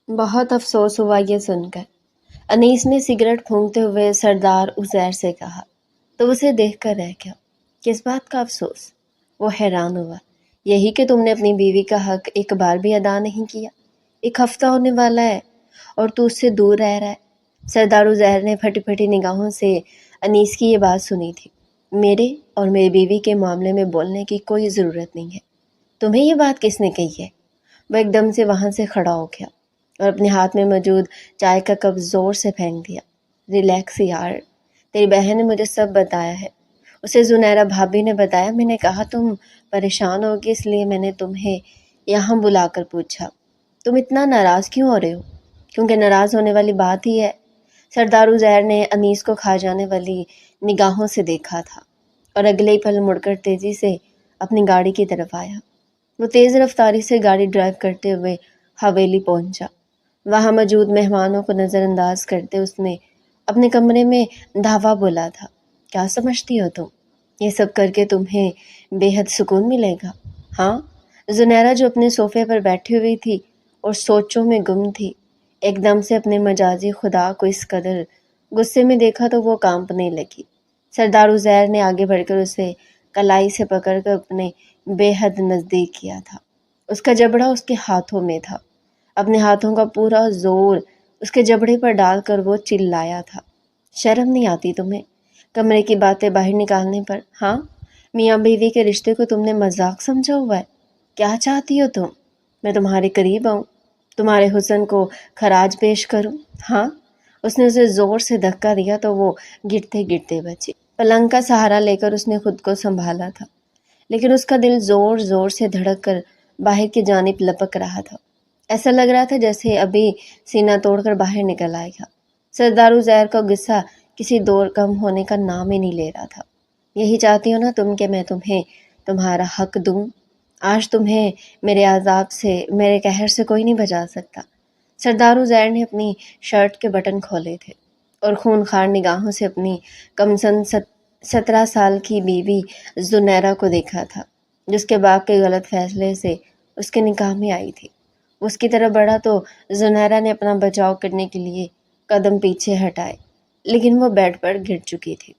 بہت افسوس ہوا یہ سن کر۔ انیس نے سگریٹ پھونکتے ہوئے سردار عزیر سے کہا۔ تو اسے دیکھ کر رہ گیا۔ کس بات کا افسوس؟ وہ حیران ہوا۔ یہی کہ تم نے اپنی بیوی کا حق ایک بار بھی ادا نہیں کیا۔ 1 ہفتہ ہونے والا ہے اور تو اس سے دور رہ رہا ہے۔ سردار عزیر نے پھٹی پھٹی نگاہوں سے انیس کی یہ بات سنی تھی۔ میرے اور میری بیوی کے معاملے میں بولنے کی کوئی ضرورت نہیں ہے۔ تمہیں یہ بات کس نے کہی ہے؟ وہ ایک دم سے وہاں سے کھڑا ہو گیا اور اپنے ہاتھ میں موجود چائے کا کپ زور سے پھینک دیا۔ ریلیکس یار، تیری بہن نے مجھے سب بتایا ہے۔ اسے زنیرہ بھابھی نے بتایا۔ میں نے کہا تم پریشان ہوگی اس لیے میں نے تمہیں یہاں بلا کر پوچھا۔ تم اتنا ناراض کیوں ہو رہے ہو؟ کیونکہ ناراض ہونے والی بات ہی ہے۔ سردار عزیر نے انیس کو کھا جانے والی نگاہوں سے دیکھا تھا اور اگلے ہی پل مڑ کر تیزی سے اپنی گاڑی کی طرف آیا۔ وہ تیز رفتاری سے گاڑی ڈرائیو کرتے ہوئے حویلی پہنچا۔ وہاں موجود مہمانوں کو نظر انداز کرتے اس نے اپنے کمرے میں دھاوا بولا تھا۔ کیا سمجھتی ہو تم؟ یہ سب کر کے تمہیں بے حد سکون ملے گا؟ ہاں؟ زنیرہ جو اپنے صوفے پر بیٹھی ہوئی تھی اور سوچوں میں گم تھی، ایک دم سے اپنے مجازی خدا کو اس قدر غصے میں دیکھا تو وہ کانپنے لگی۔ سردار عزیر نے آگے بڑھ کر اسے کلائی سے پکڑ کر اپنے بے حد نزدیک کیا تھا۔ اس کا جبڑا اس کے ہاتھوں میں تھا۔ اپنے ہاتھوں کا پورا زور اس کے جبڑے پر ڈال کر وہ چلایا تھا۔ شرم نہیں آتی تمہیں کمرے کی باتیں باہر نکالنے پر؟ ہاں؟ میاں بیوی کے رشتے کو تم نے مذاق سمجھا ہوا ہے؟ کیا چاہتی ہو تم؟ میں تمہارے قریب آؤں، تمہارے حسن کو خراج پیش کروں؟ ہاں؟ اس نے اسے زور سے دھکا دیا تو وہ گرتے گرتے بچی۔ پلنگ کا سہارا لے کر اس نے خود کو سنبھالا تھا، لیکن اس کا دل زور زور سے دھڑک کر باہر کی جانب لپک رہا تھا۔ ایسا لگ رہا تھا جیسے ابھی سینہ توڑ کر باہر نکل آئے گا۔ سردار عزیر کا غصہ کسی دور کم ہونے کا نام ہی نہیں لے رہا تھا۔ یہی چاہتی ہو نا تم کہ میں تمہیں تمہارا حق دوں؟ آج تمہیں میرے عذاب سے، میرے قہر سے کوئی نہیں بچا سکتا۔ سردار عزیر نے اپنی شرٹ کے بٹن کھولے تھے اور خونخوار نگاہوں سے اپنی کمسن 17 سال کی بیوی زنیرہ کو دیکھا تھا، جس کے باپ کے غلط فیصلے سے اس کے نکاح میں آئی تھی۔ اس کی طرف بڑھا تو زنیرہ نے اپنا بچاؤ کرنے کے لیے قدم پیچھے ہٹائے، لیکن وہ بیڈ پر گر چکی تھی۔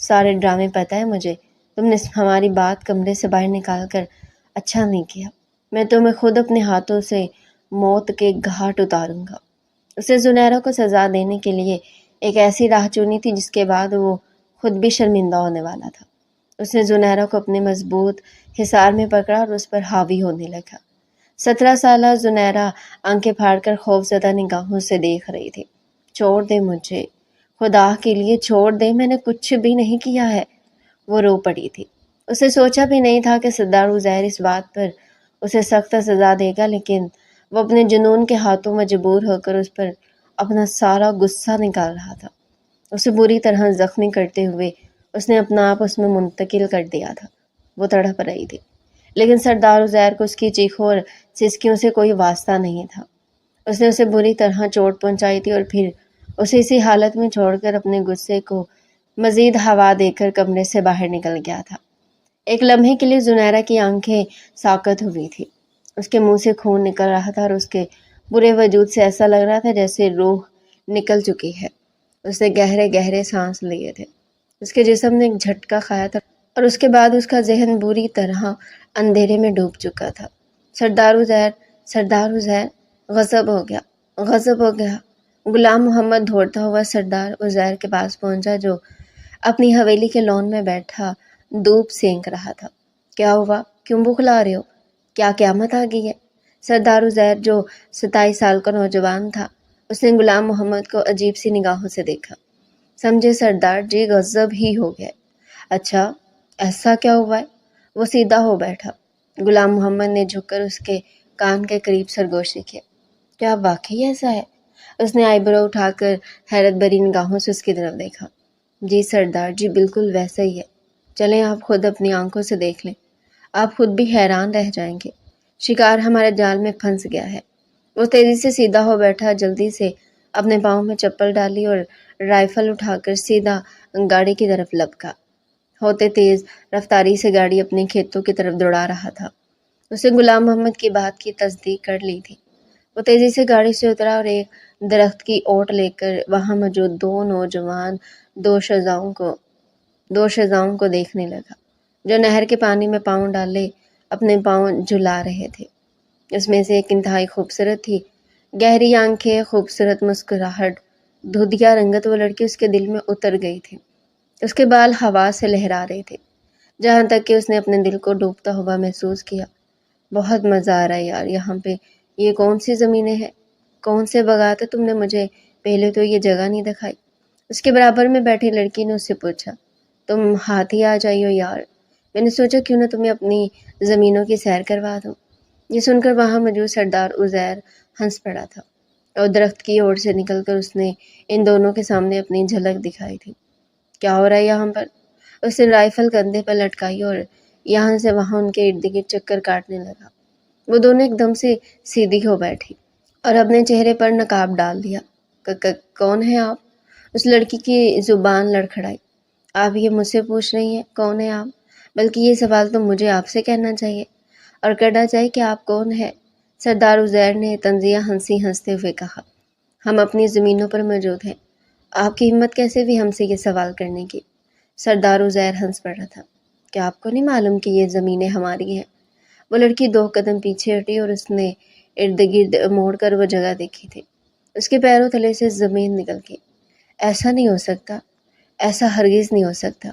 سارے ڈرامے پتہ ہے مجھے، تم نے ہماری بات کمرے سے باہر نکال کر اچھا نہیں کیا۔ میں تمہیں خود اپنے ہاتھوں سے موت کے گھاٹ اتاروں گا۔ اسے زنیرہ کو سزا دینے کے لیے ایک ایسی راہ چنی تھی جس کے بعد وہ خود بھی شرمندہ ہونے والا تھا۔ اس نے زنیرہ کو اپنے مضبوط حصار میں پکڑا اور اس پر حاوی ہونے لگا۔ 17 سالہ زنیرہ آنکھیں پھاڑ کر خوفزدہ نگاہوں سے دیکھ رہی تھی۔ چھوڑ دے مجھے، خدا کے لیے چھوڑ دے، میں نے کچھ بھی نہیں کیا ہے۔ وہ رو پڑی تھی۔ اسے سوچا بھی نہیں تھا کہ سردار عزیر اس بات پر اسے سخت سزا دے گا، لیکن وہ اپنے جنون کے ہاتھوں مجبور ہو کر اس پر اپنا سارا غصہ نکال رہا تھا۔ اسے بری طرح زخمی کرتے ہوئے اس نے اپنا آپ اس میں منتقل کر دیا تھا۔ وہ تڑپ رہی تھی، لیکن سردار عزیر کو اس کی چیخوں اور سسکیوں سے کوئی واسطہ نہیں تھا۔ اس نے اسے بری طرح چوٹ پہنچائی تھی اور پھر اسے اسی حالت میں چھوڑ کر اپنے غصے کو مزید ہوا دے کر کمرے سے باہر نکل گیا تھا۔ ایک لمحے کے لیے زنیرہ کی آنکھیں ساکت ہوئی تھی۔ اس کے منہ سے خون نکل رہا تھا اور اس کے پورے وجود سے ایسا لگ رہا تھا جیسے روح نکل چکی ہے۔ اس نے گہرے گہرے سانس لیے تھے۔ اس کے جسم نے ایک جھٹکا کھایا تھا اور اس کے بعد اس کا ذہن بری طرح اندھیرے میں ڈوب چکا تھا۔ سردار عزیر، سردار عزیر، غضب ہو گیا، غضب ہو گیا۔ غلام محمد دوڑتا ہوا سردار عزیر کے پاس پہنچا جو اپنی حویلی کے لون میں بیٹھا دھوپ سینک رہا تھا۔ کیا ہوا؟ کیوں بخلا رہے ہو؟ کیا قیامت آ گئی ہے؟ سردار عزیر جو 27 سال کا نوجوان تھا، اس نے غلام محمد کو عجیب سی نگاہوں سے دیکھا۔ سمجھے سردار جی، غضب ہی ہو گیا۔ اچھا، ایسا کیا ہوا ہے؟ وہ سیدھا ہو بیٹھا۔ غلام محمد نے جھک کر اس کے کان کے قریب سرگوشی کی۔ کیا واقعی ایسا ہے؟ اس نے آئی برو اٹھا کر حیرت بھری نگاہوں سے اس کی طرف دیکھا۔ جی سردار جی، بالکل ویسا ہی ہے۔ چلیں آپ خود اپنی آنکھوں سے دیکھ لیں، آپ خود بھی حیران رہ جائیں گے۔ شکار ہمارے جال میں پھنس گیا ہے۔ وہ تیزی سے سیدھا ہو بیٹھا، جلدی سے اپنے پاؤں میں چپل ڈالی اور رائفل اٹھا کر سیدھا گاڑی کی طرف لپکا۔ ہوتے تیز رفتاری سے گاڑی اپنے کھیتوں کی طرف دوڑا رہا تھا۔ اسے غلام محمد کی بات کی تصدیق کر لی تھی۔ وہ تیزی سے گاڑی سے اترا اور ایک درخت کی اوٹ لے کر وہاں موجود دو نوجوان دو شہزاؤں کو دیکھنے لگا، جو نہر کے پانی میں پاؤں ڈالے اپنے پاؤں جھلا رہے تھے۔ اس میں سے ایک انتہائی خوبصورت تھی، گہری آنکھیں، خوبصورت مسکراہٹ، دھدیا رنگت۔ وہ لڑکی اس کے دل میں اتر گئی تھی۔ اس کے بال ہوا سے لہرا رہے تھے، جہاں تک کہ اس نے اپنے دل کو ڈوبتا ہوا محسوس کیا۔ بہت مزہ آ رہا ہے یار یہاں پہ، یہ کون سی زمینیں ہیں، کون سے باغات ہیں، تم نے مجھے پہلے تو یہ جگہ نہیں دکھائی۔ اس کے برابر میں بیٹھی لڑکی نے اس سے پوچھا، تم ہاتھی آ جائیو یار، میں نے سوچا کیوں نہ تمہیں اپنی زمینوں کی سیر کروا دوں۔ یہ سن کر وہاں موجود سردار عزیر ہنس پڑا تھا، اور درخت کی اوٹ سے نکل کر اس نے ان دونوں کے سامنے اپنی جھلک دکھائی تھی۔ کیا ہو رہا ہے یہاں پر؟ اس نے رائفل کندھے پر لٹکائی اور یہاں سے وہاں ان کے ارد گرد چکر کاٹنے لگا۔ وہ دونوں ایک دم سے سیدھی ہو بیٹھی اور اپنے چہرے پر نقاب ڈال دیا۔ کون ہے آپ؟ اس لڑکی کی زبان لڑکھڑائی۔ آپ یہ مجھ سے پوچھ رہی ہیں کون ہے آپ؟ بلکہ یہ سوال تو مجھے آپ سے کہنا چاہیے اور کرنا چاہیے کہ آپ کون ہیں۔ سردار عزیر نے طنزیہ ہنستے ہوئے کہا، ہم اپنی زمینوں پر موجود ہیں، آپ کی ہمت کیسے بھی ہم سے یہ سوال کرنے کی؟ سردار عزیر ہنس پڑا تھا، کیا آپ کو نہیں معلوم کہ یہ زمینیں ہماری ہیں؟ وہ لڑکی 2 قدم پیچھے ہٹی اور اس نے ارد گرد موڑ کر وہ جگہ دیکھی تھی۔ اس کے پیروں تلے سے زمین نکل گئی۔ ایسا نہیں ہو سکتا، ایسا ہرگز نہیں ہو سکتا۔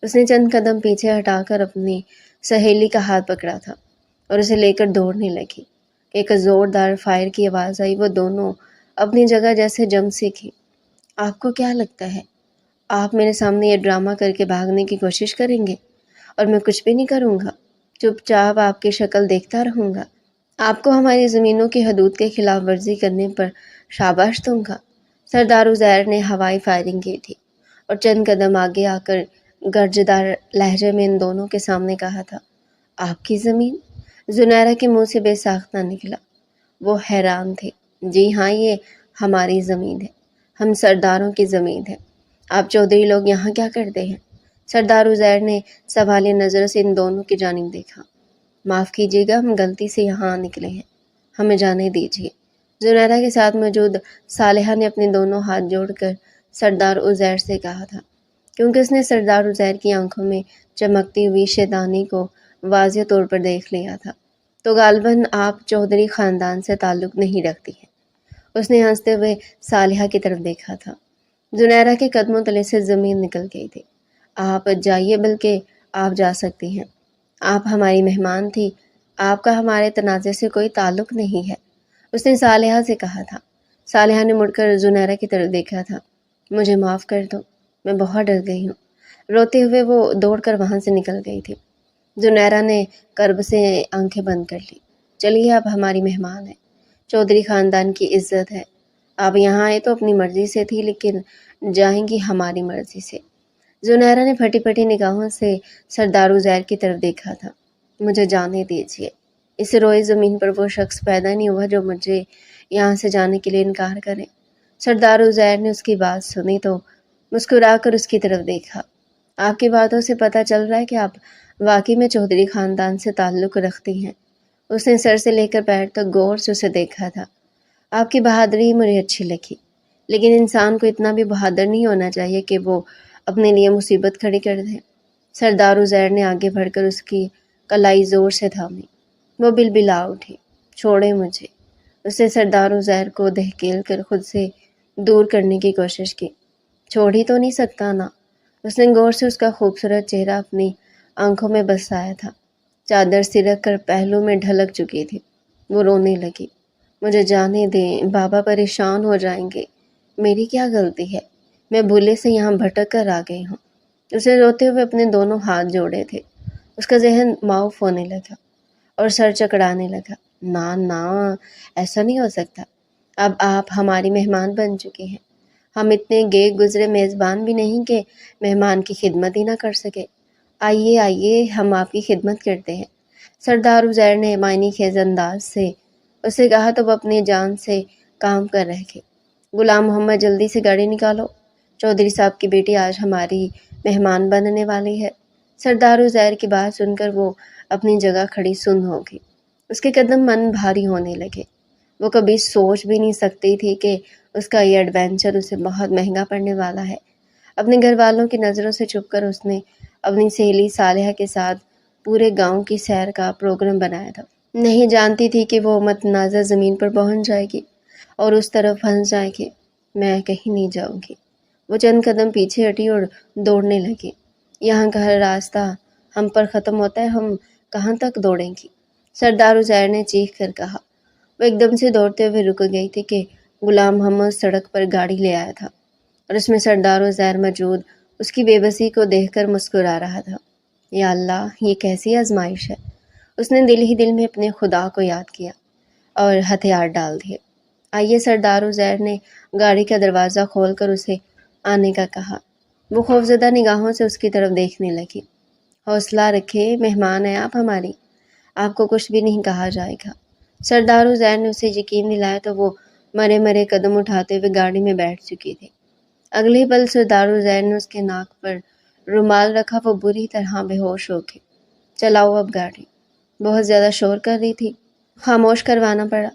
اس نے چند قدم پیچھے ہٹا کر اپنی سہیلی کا ہاتھ پکڑا تھا اور اسے لے کر دوڑنے لگی۔ ایک زوردار فائر کی آواز آئی۔ وہ دونوں اپنی جگہ جیسے جم سیکھی۔ آپ کو کیا لگتا ہے آپ میرے سامنے یہ ڈرامہ کر کے بھاگنے کی کوشش کریں گے اور میں کچھ بھی نہیں کروں گا، چپ چاپ آپ کی شکل دیکھتا رہوں گا، آپ کو ہماری زمینوں کی حدود کے خلاف ورزی کرنے پر شاباش دوں گا؟ سردار عزیر نے ہوائی فائرنگ کی تھی اور چند قدم آگے آ کر گرجدار لہجے میں ان دونوں کے سامنے کہا تھا، آپ کی زمین؟ زنیرہ کے منہ سے بے ساختہ نکلا۔ وہ حیران تھے۔ جی ہاں، یہ ہماری زمین ہے، ہم سرداروں کی زمین ہے۔ آپ چودھری لوگ یہاں کیا کرتے ہیں؟ سردار عزیر نے سوالیہ نظر سے ان دونوں کی جانب دیکھا۔ معاف کیجیے گا، ہم غلطی سے یہاں نکلے ہیں، ہمیں جانے دیجیے۔ زنیرہ کے ساتھ موجود صالحہ نے اپنے دونوں ہاتھ جوڑ کر سردار عزیر سے کہا تھا، کیونکہ اس نے سردار عزیر کی آنکھوں میں چمکتی ہوئی شیطانی کو واضح طور پر دیکھ لیا تھا، تو غالباً آپ چودھری خاندان سے تعلق نہیں رکھتی ہیں۔ اس نے ہنستے ہوئے صالحہ کی طرف دیکھا تھا۔ زنیرہ کے قدموں تلے سے زمین نکل گئی تھی۔ آپ جائیے، بلکہ آپ جا سکتی ہیں، آپ ہماری مہمان تھی، آپ کا ہمارے تنازع سے کوئی تعلق نہیں ہے، اس نے صالحہ سے کہا تھا۔ صالحہ نے مڑ کر زنیرہ کی طرف دیکھا تھا۔ مجھے معاف کر دو، میں بہت ڈر گئی ہوں۔ روتے ہوئے وہ دوڑ کر وہاں سے نکل گئی تھی۔ زنیرہ نے کرب سے آنکھیں بند کر لی۔ چلیے، آپ ہماری مہمان ہیں، چودھری خاندان کی عزت ہے۔ آپ یہاں آئے تو اپنی مرضی سے تھی، لیکن جائیں گی ہماری مرضی سے۔ زنیرہ نے پھٹی پھٹی نگاہوں سے سردار عزیر کی طرف دیکھا تھا۔ مجھے جانے دیجیے، اس روئی زمین پر وہ شخص پیدا نہیں ہوا جو مجھے یہاں سے جانے کے لیے انکار کرے۔ سردار عزیر نے اس کی بات سنی تو مسکرا کر اس کی طرف دیکھا۔ آپ کی باتوں سے پتہ چل رہا ہے کہ آپ واقعی میں چودھری خاندان سے تعلق رکھتی ہیں۔ اس نے سر سے لے کر پیر تک غور سے اسے دیکھا تھا۔ آپ کی بہادری مجھے اچھی لگی، لیکن انسان کو اتنا بھی بہادر نہیں ہونا چاہیے کہ وہ اپنے لیے مصیبت کھڑی کر دے۔ سردار عزیر نے آگے بڑھ کر اس کی کلائی زور سے تھامی۔ وہ بلبلا اٹھی، چھوڑے مجھے۔ اس نے سردار عزیر کو دھکیل کر خود سے دور کرنے کی کوشش کی۔ چھوڑ ہی تو نہیں سکتا نا؟ اس نے غور سے اس کا خوبصورت چہرہ اپنی آنکھوں میں بسایا تھا۔ چادر سرک کر پہلو میں ڈھلک چکی تھی۔ وہ رونے لگی۔ مجھے جانے دیں، بابا پریشان ہو جائیں گے، میری کیا غلطی ہے، میں بھولے سے یہاں بھٹک کر آ گئی ہوں۔ اسے روتے ہوئے اپنے دونوں ہاتھ جوڑے تھے۔ اس کا ذہن معاف ہونے لگا اور سر چکرانے لگا۔ نا، ایسا نہیں ہو سکتا، اب آپ ہماری مہمان بن چکی ہیں، ہم اتنے گئے گزرے میزبان بھی نہیں کہ مہمان کی خدمت ہی نہ کر سکے۔ آئیے، ہم آپ کی خدمت کرتے ہیں۔ سردار عزیر نے معنی خیز انداز سے اسے کہا تو وہ اپنی جان سے کام کر رہے تھے۔ غلام محمد، جلدی سے گاڑی نکالو، چودھری صاحب کی بیٹی آج ہماری مہمان بننے والی ہے۔ سردار عزیر کی بات سن کر وہ اپنی جگہ کھڑی سن ہو گئی۔ اس کے قدم من بھاری ہونے لگے۔ وہ کبھی سوچ بھی نہیں سکتی تھی کہ اس کا یہ ایڈونچر اسے بہت مہنگا پڑنے والا ہے۔ اپنے گھر والوں کی نظروں سے چھپ کر اس نے اپنی سہیلی صالحہ کے ساتھ پورے گاؤں کی سیر کا پروگرام بنایا تھا۔ نہیں جانتی تھی کہ وہ متنازع زمین پر پہنچ جائے گی اور اس طرف پھنس جائے گی۔ میں کہیں نہیں جاؤں گی۔ وہ چند قدم پیچھے ہٹی اور دوڑنے لگی۔ یہاں کا ہر راستہ ہم پر ختم ہوتا ہے، ہم کہاں تک دوڑیں گی؟ سردار عزیر نے چیخ کر کہا۔ وہ ایک دم سے دوڑتے ہوئے رک گئی تھی کہ غلام محمد سڑک پر گاڑی لے آیا تھا اور اس میں سردار عزیر موجود اس کی بے بسی کو دیکھ کر مسکرا رہا تھا۔ یا اللہ، یہ کیسی آزمائش ہے! اس نے دل ہی دل میں اپنے خدا کو یاد کیا اور ہتھیار ڈال دیے۔ آئیے، سردار عزیر نے گاڑی کا دروازہ کھول کر اسے آنے کا کہا۔ وہ خوفزدہ نگاہوں سے اس کی طرف دیکھنے لگی۔ حوصلہ رکھے، مہمان ہیں آپ ہماری، آپ کو کچھ بھی نہیں کہا جائے گا۔ سردار عزیر نے اسے یقین دلایا تو وہ مرے مرے قدم اٹھاتے ہوئے گاڑی میں بیٹھ چکی تھی۔ اگلے پل سردار عزیر نے اس کے ناک پر رومال رکھا، وہ بری طرح بے ہوش ہو گئی۔ چلاؤ اب گاڑی۔ بہت زیادہ شور کر رہی تھی، خاموش کروانا پڑا۔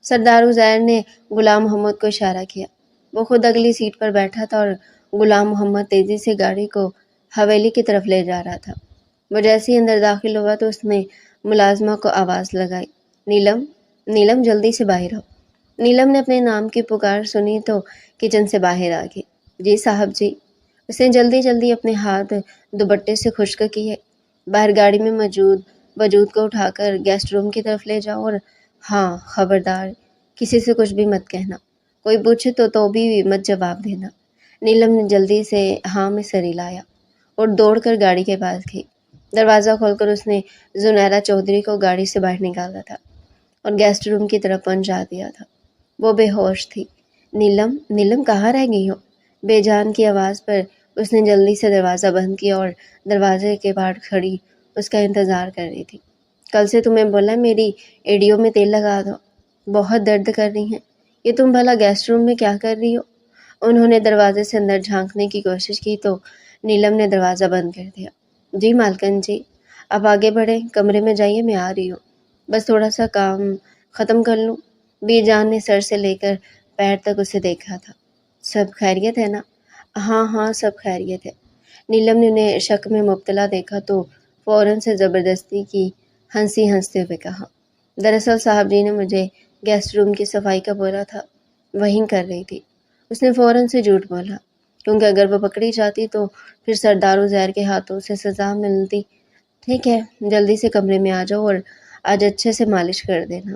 سردار عزیر نے غلام محمد کو اشارہ کیا۔ وہ خود اگلی سیٹ پر بیٹھا تھا اور غلام محمد تیزی سے گاڑی کو حویلی کی طرف لے جا رہا تھا۔ وہ جیسے ہی اندر داخل ہوا تو اس نے ملازمہ کو آواز لگائی، نیلم، نیلم جلدی سے باہر آؤ۔ نیلم نے اپنے نام کی پکار سنی تو کچن سے باہر آ گئی۔ جی صاحب جی۔ اس نے جلدی جلدی اپنے ہاتھ دوپٹے سے خشک کیے۔ باہر گاڑی میں موجود وجود کو اٹھا کر گیسٹ روم کی طرف لے جاؤ اور ہاں، خبردار کسی سے کچھ بھی مت کہنا، کوئی پوچھے تو بھی مت جواب دینا۔ نیلم نے جلدی سے ہاں میں سر ہلایا اور دوڑ کر گاڑی کے پاس گئی۔ دروازہ کھول کر اس نے زنیرہ چودھری کو گاڑی سے باہر نکالا تھا اور گیسٹ روم کی طرف پہنچا دیا تھا۔ وہ بے ہوش تھی۔ نیلم، نیلم کہاں رہ گئی ہو؟ بے جان کی آواز پر اس نے جلدی سے دروازہ بند کیا اور دروازے کے باہر کھڑی اس کا انتظار کر رہی تھی۔ کل سے تمہیں بولا میری ایڑیوں میں تیل لگا دو، بہت درد کر رہی ہیں۔ یہ تم بھلا گیسٹ روم میں کیا کر رہی ہو؟ انہوں نے دروازے سے اندر جھانکنے کی کوشش کی تو نیلم نے دروازہ بند کر دیا۔ جی مالکن جی، آپ آگے بڑھیں، کمرے میں جائیے، میں آ رہی ہوں، بس تھوڑا سا کام ختم کر لوں۔ بی جان نے سر سے لے کر پیر تک اسے دیکھا تھا۔ سب خیریت ہے نا؟ ہاں ہاں، سب خیریت ہے۔ نیلم نے انہیں شک میں مبتلا دیکھا تو فوراً سے زبردستی کی ہنسی ہنستے ہوئے کہا، دراصل صاحب جی نے مجھے گیسٹ روم کی صفائی کا بولا تھا، وہیں کر رہی تھی۔ اس نے فوراً سے جھوٹ بولا، کیونکہ اگر وہ پکڑی جاتی تو پھر سردار عزیر کے ہاتھوں سے سزا ملتی۔ ٹھیک ہے، جلدی سے کمرے میں آ جاؤ اور آج اچھے سے مالش کر دینا۔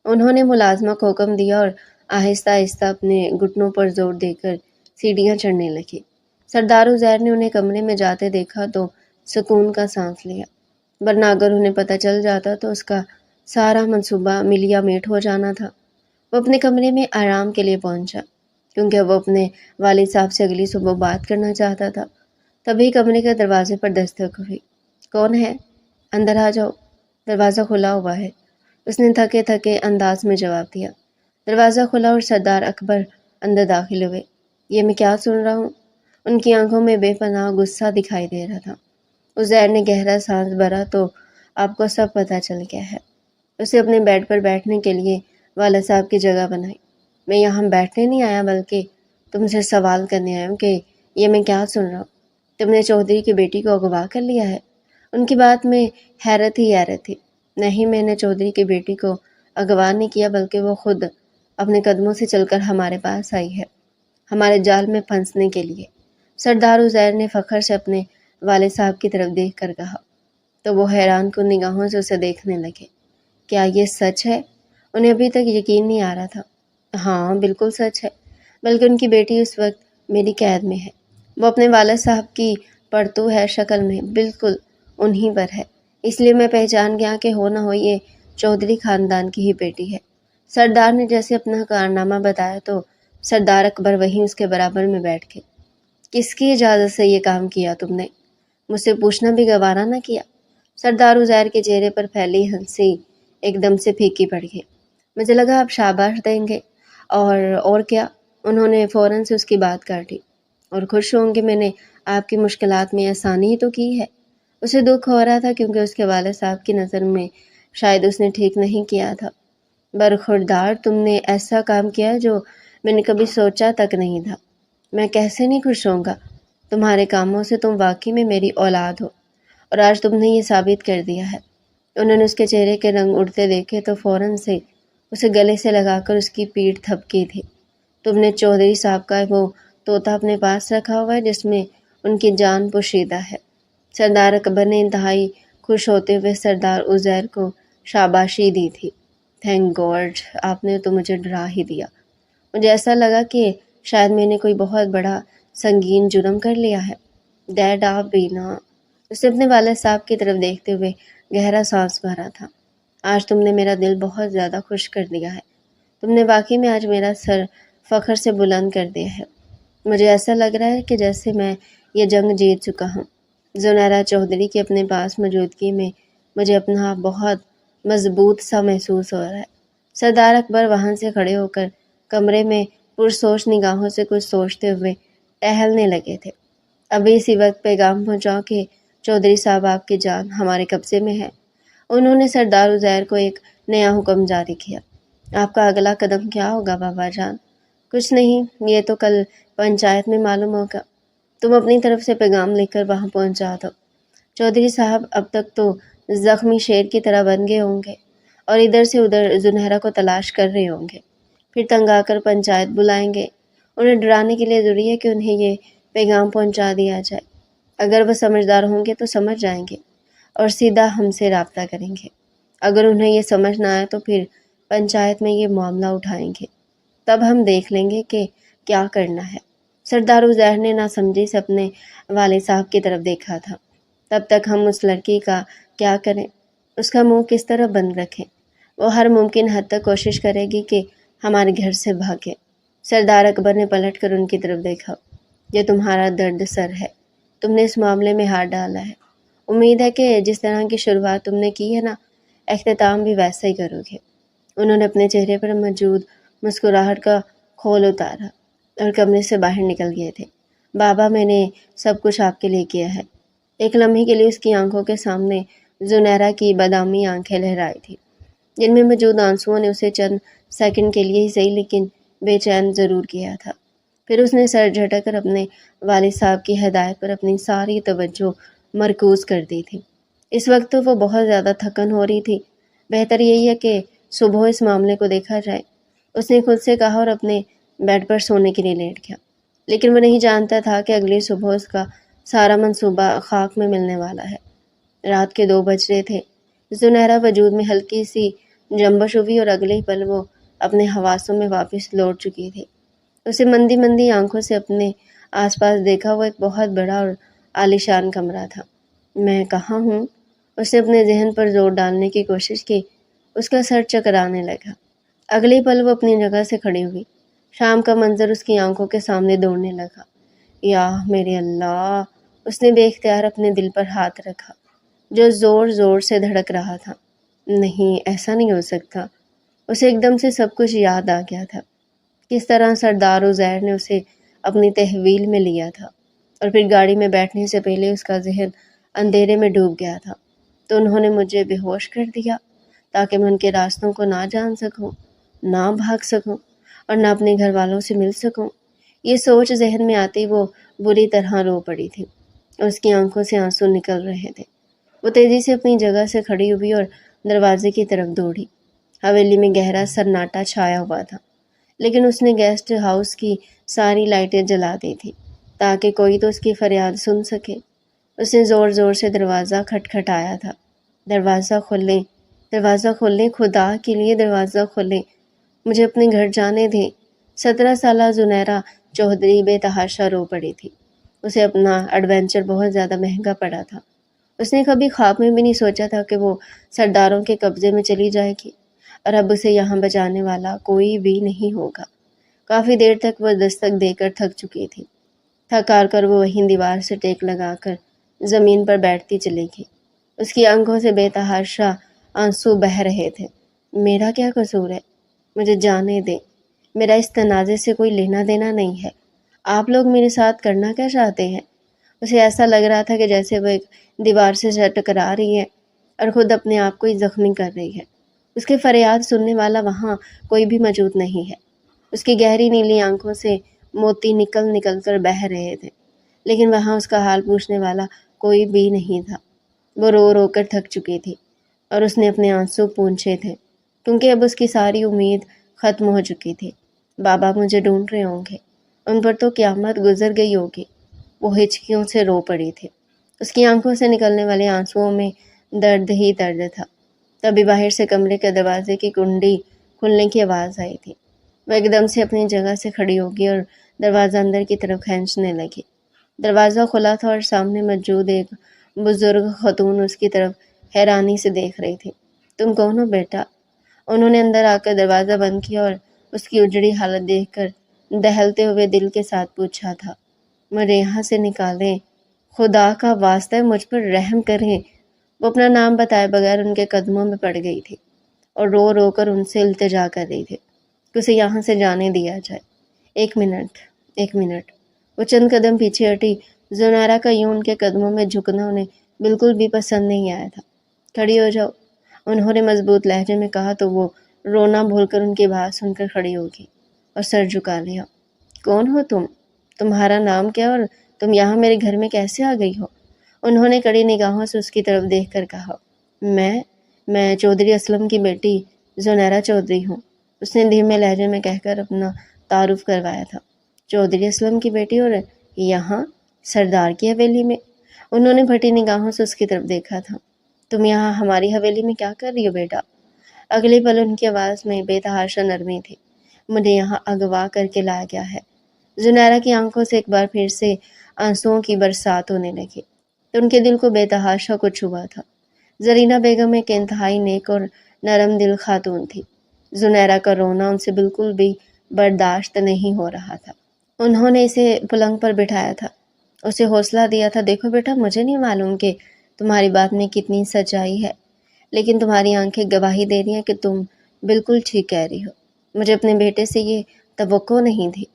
انہوں نے ملازمہ کو حکم دیا اور آہستہ آہستہ اپنے گھٹنوں پر زور دے کر سیڑھیاں چڑھنے لگی۔ سردار عزیر نے انہیں کمرے میں جاتے دیکھا تو سکون کا سانس لیا، ورنہ اگر انہیں پتہ چل جاتا تو اس کا سارا منصوبہ ملیا میٹ ہو جانا تھا۔ وہ اپنے کمرے میں آرام کے لیے پہنچا، کیونکہ وہ اپنے والد صاحب سے اگلی صبح بات کرنا چاہتا تھا۔ تبھی کمرے کے دروازے پر دستک ہوئی۔ کون ہے؟ اندر آ جاؤ، دروازہ کھلا ہوا ہے، اس نے تھکے تھکے انداز میں جواب دیا۔ دروازہ کھلا اور سردار اکبر اندر داخل ہوئے۔ یہ میں کیا سن رہا ہوں؟ ان کی آنکھوں میں بے پناہ غصہ دکھائی دے رہا تھا۔ عزیر نے گہرا سانس بھرا تو آپ کو سب پتہ چل گیا ہے۔ اسے اپنے بیڈ پر بیٹھنے کے لیے والد صاحب کی جگہ بنائی۔ میں یہاں بیٹھنے نہیں آیا بلکہ تم سے سوال کرنے آیا ہوں کہ یہ میں کیا سن رہا ہوں؟ تم نے چودھری کی بیٹی کو اغوا کر لیا ہے؟ ان کی بات میں حیرت ہی حیرت تھی۔ نہیں، میں نے چودھری کی بیٹی کو اغوا نہیں کیا، بلکہ وہ خود اپنے قدموں سے چل کر ہمارے پاس آئی ہے، ہمارے جال میں پھنسنے کے لیے۔ سردار عزیر نے فخر سے اپنے والد صاحب کی طرف دیکھ کر کہا، تو وہ حیران کن نگاہوں سے اسے دیکھنے لگے۔ کیا یہ سچ ہے؟ انہیں ابھی تک یقین نہیں آ رہا تھا۔ ہاں، بالکل سچ ہے، بلکہ ان کی بیٹی اس وقت میری قید میں ہے۔ وہ اپنے والد صاحب کی پڑتو ہے، شکل میں بالکل انہی پر ہے، اس لیے میں پہچان گیا کہ ہو نہ ہو یہ چودھری خاندان کی ہی بیٹی ہے۔ سردار نے جیسے اپنا کارنامہ بتایا تو سردار اکبر وہیں اس کے برابر میں بیٹھ گئے۔ کس کی اجازت سے یہ کام کیا تم نے؟ مجھ سے پوچھنا بھی گوارا نہ کیا؟ سردار عزیر کے چہرے پر پھیلی ہنسی ایک دم سے پھیکی پڑ گئی۔ مجھے لگا آپ شاباش دیں گے، اور کیا؟ انہوں نے فوراً سے اس کی بات کاٹی۔ اور خوش ہوں گے، میں نے آپ کی مشکلات میں آسانی ہی تو کی ہے۔ اسے دکھ ہو رہا تھا کیونکہ اس کے والد صاحب کی نظر میں شاید اس نے ٹھیک نہیں کیا تھا۔ برخوردار، تم نے ایسا کام کیا جو میں نے کبھی سوچا تک نہیں تھا۔ میں کیسے نہیں خوش ہوں گا؟ تمہارے کاموں سے تم واقعی میں میری اولاد ہو، اور آج تم نے یہ ثابت کر دیا ہے۔ انہوں نے اس کے چہرے کے رنگ اڑتے دیکھے تو فوراً سے اسے گلے سے لگا کر اس کی پیٹھ تھپکی تھی۔ تم نے چودھری صاحب کا وہ طوطا اپنے پاس رکھا ہوا ہے جس میں ان کی جان پوشیدہ ہے۔ سردار اکبر نے انتہائی خوش ہوتے ہوئے سردار عزیر کو شاباشی دی تھی۔ تھینک گاڈ، آپ نے تو مجھے ڈرا ہی دیا۔ مجھے ایسا لگا کہ شاید میں نے کوئی بہت بڑا سنگین جرم کر لیا ہے۔ ڈیڈ، آپ بھی نا۔ اس نے اپنے والد صاحب کی طرف دیکھتے ہوئے گہرا سانس بھرا تھا۔ آج تم نے میرا دل بہت زیادہ خوش کر دیا ہے۔ تم نے واقعی میں آج میرا سر فخر سے بلند کر دیا ہے۔ مجھے ایسا لگ رہا ہے کہ جیسے میں یہ جنگ جیت چکا ہوں۔ زنیرہ چودھری کی اپنے پاس موجودگی میں مجھے اپنا آپ بہت مضبوط سا محسوس ہو رہا ہے۔ سردار اکبر وہاں سے کھڑے ہو کر کمرے میں پرسوچ نگاہوں سے کچھ سوچتے ہوئے ٹہلنے لگے تھے۔ ابھی اسی وقت پیغام پہنچا کہ چودھری صاحب، آپ کی جان ہمارے قبضے میں ہے۔ انہوں نے سردار عزیر کو ایک نیا حکم جاری کیا۔ آپ کا اگلا قدم کیا ہوگا بابا جان؟ کچھ نہیں، یہ تو کل پنچایت میں معلوم ہوگا۔ تم اپنی طرف سے پیغام لکھ کر وہاں پہنچا دو۔ چودھری صاحب اب تک تو زخمی شیر کی طرح بن گئے ہوں گے اور ادھر سے ادھر زنیرہ کو تلاش کر رہے ہوں گے، پھر تنگ آ کر پنچایت بلائیں گے۔ انہیں ڈرانے کے لیے ضروری ہے کہ انہیں یہ پیغام پہنچا دیا جائے۔ اگر وہ سمجھدار ہوں گے تو سمجھ جائیں گے اور سیدھا ہم سے رابطہ کریں گے۔ اگر انہیں یہ سمجھ نہ آئے تو پھر پنچایت میں یہ معاملہ اٹھائیں گے، تب ہم دیکھ لیں گے کہ کیا کرنا ہے۔ سردار عزیر نے ناسمجھی سے اپنے والد صاحب کی طرف دیکھا تھا۔ تب تک ہم اس لڑکی کا کیا کریں؟ اس کا منہ کس طرح بند رکھیں؟ وہ ہر ممکن حد تک کوشش کرے گی کہ ہمارے گھر سے بھاگے۔ سردار اکبر نے پلٹ کر ان کی طرف دیکھا۔ یہ تمہارا درد سر ہے، تم نے اس معاملے میں ہاتھ ڈالا ہے۔ امید ہے کہ جس طرح کی شروعات تم نے کی ہے نا، اختتام بھی ویسا ہی کرو گے۔ انہوں نے اپنے چہرے پر موجود مسکراہٹ کا کھول اتارا اور کمرے سے باہر نکل گئے تھے۔ بابا، میں نے سب کچھ آپ کے لیے کیا ہے۔ ایک لمحے کے لیے اس کی آنکھوں کے سامنے زنیرہ کی بادامی آنکھیں لہرائی تھی، جن میں موجود آنسوؤں نے اسے چند سیکنڈ کے لیے ہی صحیح لیکن بے چین ضرور کیا تھا۔ پھر اس نے سر جھٹک کر اپنے والد صاحب کی ہدایت پر اپنی ساری توجہ مرکوز کر دی تھی۔ اس وقت تو وہ بہت زیادہ تھکن ہو رہی تھی۔ بہتر یہی ہے کہ صبح اس معاملے کو دیکھا جائے، اس نے خود سے کہا اور اپنے بیڈ پر سونے کے لیے لیٹ گیا۔ لیکن وہ نہیں جانتا تھا کہ اگلی صبح اس کا سارا منصوبہ خاک میں ملنے والا ہے۔ رات کے 2 بج رہے تھے۔ زنیرہ وجود میں ہلکی سی جنبش ہوئی اور اگلے ہی پل وہ اپنے حواسوں میں واپس لوٹ چکی تھی۔ اسے مندی مندی آنکھوں سے اپنے آس پاس دیکھا۔ وہ ایک بہت بڑا اور عالیشان کمرہ تھا۔ میں کہاں ہوں؟ اس نے اپنے ذہن پر زور ڈالنے کی کوشش کی۔ اس کا سر چکرانے لگا۔ اگلے پل وہ اپنی جگہ سے کھڑی ہوئی۔ شام کا منظر اس کی آنکھوں کے سامنے دوڑنے لگا۔ یا میرے اللہ! اس نے بے اختیار اپنے دل پر ہاتھ رکھا جو زور زور سے دھڑک رہا تھا۔ نہیں، ایسا نہیں ہو سکتا۔ اسے ایک دم سے سب کچھ یاد آ گیا تھا۔ کس طرح سردار عزیر نے اسے اپنی تحویل میں لیا تھا اور پھر گاڑی میں بیٹھنے سے پہلے اس کا ذہن اندھیرے میں ڈوب گیا تھا، تو انہوں نے مجھے بے ہوش کر دیا تاکہ میں ان کے راستوں کو نہ جان سکوں، نہ بھاگ سکوں اور نہ اپنے گھر والوں سے مل سکوں۔ یہ سوچ ذہن میں آتی وہ بری طرح رو پڑی تھی اور اس کی آنکھوں سے آنسو نکل رہے تھے۔ وہ تیزی سے اپنی جگہ سے کھڑی ہوئی اور دروازے کی طرف دوڑی۔ حویلی میں گہرا سناٹا چھایا ہوا تھا، لیکن اس نے گیسٹ ہاؤس کی ساری لائٹیں جلا دی تھی تاکہ کوئی تو اس کی فریاد سن سکے۔ اس نے زور زور سے دروازہ کھٹکھٹایا تھا۔ دروازہ کھولیں، دروازہ کھولیں، خدا کے لیے دروازہ کھولیں، مجھے اپنے گھر جانے دیں۔ 17 سالہ زنیرہ چودھری بے تحاشا رو پڑی تھی۔ اسے اپنا ایڈونچر بہت زیادہ مہنگا پڑا تھا۔ اس نے کبھی خواب میں بھی نہیں سوچا تھا کہ وہ سرداروں کے قبضے میں چلی جائے گی اور اب اسے یہاں بچانے والا کوئی بھی نہیں ہوگا۔ کافی دیر تک وہ دستک دے کر تھک چکی تھی۔ تھک ہار کر وہ وہیں دیوار سے ٹیک لگا کر زمین پر بیٹھتی چلی گئی۔ اس کی آنکھوں سے بے تحاشا آنسو بہہ رہے تھے۔ میرا کیا قصور ہے؟ مجھے جانے دیں۔ میرا اس تنازع سے کوئی لینا دینا نہیں ہے۔ آپ لوگ میرے ساتھ کرنا کیا چاہتے ہیں؟ اسے ایسا لگ رہا تھا کہ جیسے وہ ایک دیوار سے ٹکرا رہی ہے اور خود اپنے آپ کو ہی زخمی کر رہی ہے۔ اس کے فریاد سننے والا وہاں کوئی بھی موجود نہیں ہے۔ اس کی گہری نیلی آنکھوں سے موتی نکل نکل کر بہہ رہے تھے، لیکن وہاں اس کا حال پوچھنے والا کوئی بھی نہیں تھا۔ وہ رو رو کر تھک چکی تھی اور اس نے اپنے آنسو پونچھے تھے، کیونکہ اب اس کی ساری امید ختم ہو چکی تھی۔ بابا مجھے ڈھونڈ رہے ہوں گے، ان پر تو قیامت گزر گئی ہوگی۔ وہ ہچکیوں سے رو پڑی تھی۔ اس کی آنکھوں سے نکلنے والے آنسوؤں میں درد ہی درد تھا۔ تبھی باہر سے کمرے کے دروازے کی کنڈی کھلنے کی آواز آئی تھی۔ وہ ایک دم سے اپنی جگہ سے کھڑی ہوگی اور دروازہ اندر کی طرف کھینچنے لگی۔ دروازہ کھلا تھا اور سامنے موجود ایک بزرگ خاتون اس کی طرف حیرانی سے دیکھ رہی تھی۔ تم کون ہو بیٹا؟ انہوں نے اندر آ کر دروازہ بند کیا اور اس کی اجڑی حالت دیکھ کر دہلتے ہوئے دل کے ساتھ پوچھا تھا، مجھے یہاں سے نکالیں، خدا کا واسطہ ہے مجھ پر رحم کریں۔ وہ اپنا نام بتائے بغیر ان کے قدموں میں پڑ گئی تھی اور رو رو کر ان سے التجا کر رہی تھی کہ اسے یہاں سے جانے دیا جائے۔ ایک منٹ۔ وہ چند قدم پیچھے ہٹی۔ زنارا کا یوں ان کے قدموں میں جھکنا انہیں بالکل بھی پسند نہیں آیا تھا۔ کھڑی ہو جاؤ، انہوں نے مضبوط لہجے میں کہا تو وہ رونا بھول کر ان کی بات سن کر کھڑی ہوگی اور سر جھکا لیا۔ کون ہو تم؟ تمہارا نام کیا اور تم یہاں میرے گھر میں کیسے آ گئی ہو؟ انہوں نے کڑی نگاہوں سے اس کی طرف دیکھ کر کہا، میں چودھری اسلم کی بیٹی زنیرہ چودھری ہوں، اس نے دھیمے لہجے میں کہہ کر اپنا تعارف کروایا تھا۔ چودھری اسلم کی بیٹی اور یہاں سردار کی حویلی میں؟ انہوں نے پھٹی نگاہوں سے اس کی طرف دیکھا تھا۔ تم یہاں ہماری حویلی میں کیا کر رہی ہو بیٹا؟ اگلے پل ان کی آواز میں بے تحاشا نرمی تھی۔ مجھے یہاں اغوا کر کے لایا گیا ہے۔ زنیرہ کی آنکھوں سے ایک بار پھر سے آنسوؤں کی برسات ہونے لگی تو ان کے دل کو بے تحاشا کچھ ہوا تھا۔ زرینہ بیگم ایک انتہائی نیک اور نرم دل خاتون تھی۔ زنیرہ کا رونا ان سے بالکل بھی برداشت نہیں ہو رہا تھا۔ انہوں نے اسے پلنگ پر بٹھایا تھا، اسے حوصلہ دیا تھا، دیکھو بیٹا، مجھے نہیں معلوم کہ تمہاری بات میں کتنی سچائی ہے، لیکن تمہاری آنکھیں گواہی دے رہی ہیں کہ تم بالکل ٹھیک کہہ رہی ہو۔ مجھے اپنے بیٹے سے یہ توقع نہیں تھی۔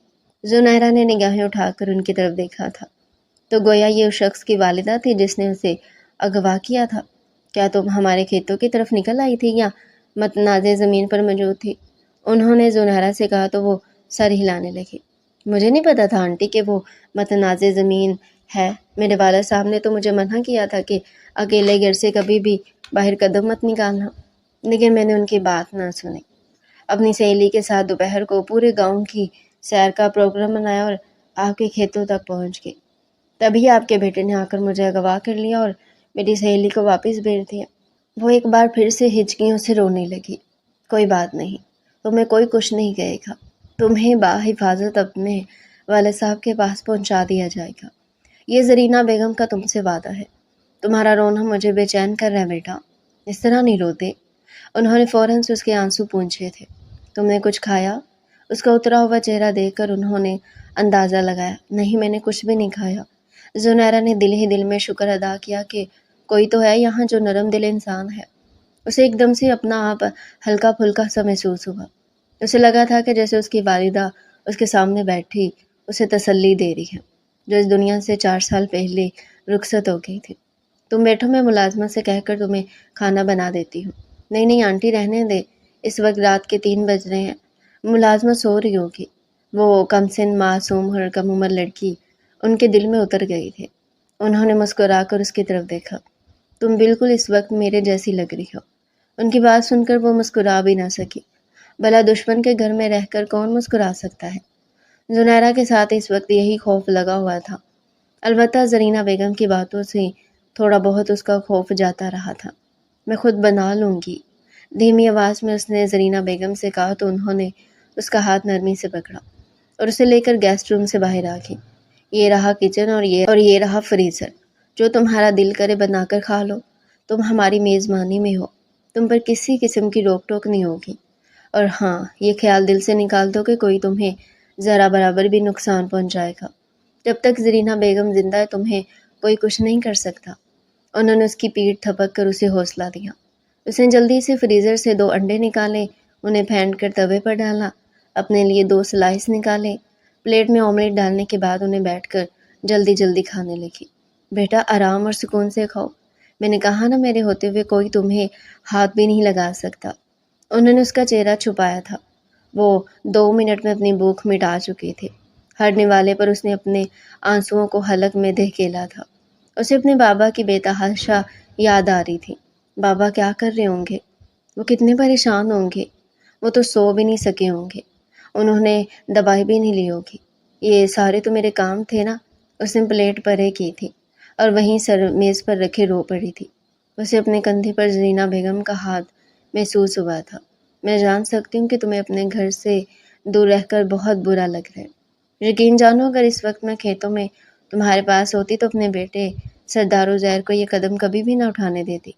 زنیرہ نے نگاہیں اٹھا کر ان کی طرف دیکھا تھا تو گویا یہ اس شخص کی والدہ تھی جس نے اسے اغوا کیا تھا۔ کیا تم ہمارے کھیتوں کی طرف نکل آئی تھی یا متنازع زمین پر موجود تھی؟ انہوں نے زنیرہ سے کہا تو وہ سر ہلانے لگی۔ مجھے نہیں پتا تھا آنٹی کہ وہ متنازع زمین ہے۔ میرے والد صاحب نے تو مجھے منع کیا تھا کہ اکیلے گھر سے کبھی بھی باہر قدم مت نکالنا، لیکن میں نے ان کی بات نہ سنی۔ اپنی سہیلی کے ساتھ دوپہر کو پورے گاؤں کی سیر کا پروگرام بنایا اور آپ کے کھیتوں تک پہنچ گئی۔ تبھی آپ کے بیٹے نے آ کر مجھے اغوا کر لیا اور میری سہیلی کو واپس بھیج دیا۔ وہ ایک بار پھر سے ہچکیوں سے رونے لگی۔ کوئی بات نہیں، تمہیں کوئی کچھ نہیں کہے گا، تمہیں بحفاظت اپنے والد صاحب کے پاس پہنچا دیا جائے گا، یہ زرینہ بیگم کا تم سے وعدہ ہے۔ تمہارا رونا مجھے بے چین کر رہا ہے بیٹا، اس طرح نہیں روتے۔ انہوں نے فوراً سے اس کے آنسو پونچھے تھے۔ تم نے کچھ کھایا؟ اس کا اترا ہوا چہرہ دیکھ کر انہوں نے اندازہ لگایا، نہیں میں نے کچھ بھی نہیں کھایا۔ زنیرہ نے دل ہی دل میں شکر ادا کیا کہ کوئی تو ہے یہاں جو نرم دل انسان ہے۔ اسے ایک دم سے اپنا آپ ہلکا پھلکا سا محسوس ہوا۔ اسے لگا تھا کہ جیسے اس کی والدہ اس کے سامنے بیٹھی اسے تسلی دے رہی ہے، جو اس دنیا سے 4 سال پہلے رخصت ہو گئی تھی۔ تم بیٹھو، میں ملازمہ سے کہہ کر تمہیں کھانا بنا دیتی ہوں۔ نہیں آنٹی، رہنے دے، اس وقت رات کے 3 بج رہے ہیں، ملازمہ سو رہی ہوگی۔ وہ کم سن معصوم اور کم عمر لڑکی ان کے دل میں اتر گئی تھی۔ انہوں نے مسکرا کر اس کی طرف دیکھا۔ تم بالکل اس وقت میرے جیسی لگ رہی ہو۔ ان کی بات سن کر وہ مسکرا بھی نہ سکی۔ بھلا دشمن کے گھر میں رہ کر کون مسکرا سکتا ہے؟ زنیرہ کے ساتھ اس وقت یہی خوف لگا ہوا تھا۔ البتہ زرینہ بیگم کی باتوں سے تھوڑا بہت اس کا خوف جاتا رہا تھا۔ میں خود بنا لوں گی، دھیمی آواز میں اس نے زرینہ بیگم سے کہا تو انہوں نے اس کا ہاتھ نرمی سے پکڑا اور اسے لے کر گیسٹ روم سے باہر آ گئی۔ یہ رہا کچن اور یہ رہا فریزر، جو تمہارا دل کرے بنا کر کھا لو۔ تم ہماری میزبانی میں ہو، تم پر کسی قسم کی روک ٹوک نہیں ہوگی۔ اور ہاں، یہ خیال دل سے نکال دو کہ کوئی تمہیں ذرا برابر بھی نقصان پہنچائے گا۔ جب تک زرینہ بیگم زندہ ہے تمہیں کوئی کچھ نہیں کر سکتا۔ انہوں نے اس کی پیٹھ تھپک کر اسے حوصلہ دیا۔ اس نے جلدی سے فریزر سے 2 انڈے نکالے، انہیں پھینٹ کر توے پر ڈالا، اپنے لیے 2 سلائس نکالے، پلیٹ میں آملیٹ ڈالنے کے بعد انہیں بیٹھ کر جلدی کھانے لگی۔ بیٹا آرام اور سکون سے کھاؤ، میں نے کہا نا میرے ہوتے ہوئے کوئی تمہیں ہاتھ بھی نہیں لگا سکتا۔ انہوں نے اس کا چہرہ چھپایا تھا۔ وہ 2 منٹ میں اپنی بھوک مٹا چکی تھی۔ ہر نوالے پر اس نے اپنے آنسوؤں کو حلق میں دھکیلا تھا۔ اسے اپنے بابا کی بے تحاشا یاد آ رہی تھی۔ بابا کیا کر رہے ہوں گے؟ وہ کتنے پریشان ہوں گے؟ وہ تو سو بھی نہیں سکے ہوں گے۔ انہوں نے دوائی بھی نہیں لی ہوگی۔ یہ سارے تو میرے کام تھے نا۔ اس نے پلیٹ پرے کی تھی اور وہیں سر میز پر رکھے رو پڑی تھی۔ اسے اپنے کندھے پر زرینہ بیگم کا ہاتھ محسوس ہوا تھا۔ میں جان سکتی ہوں کہ تمہیں اپنے گھر سے دور رہ کر بہت برا لگ رہا ہے۔ یقین جانو اگر اس وقت میں کھیتوں میں تمہارے پاس ہوتی تو اپنے بیٹے سردار عزیر کو یہ قدم کبھی بھی نہ اٹھانے دیتی،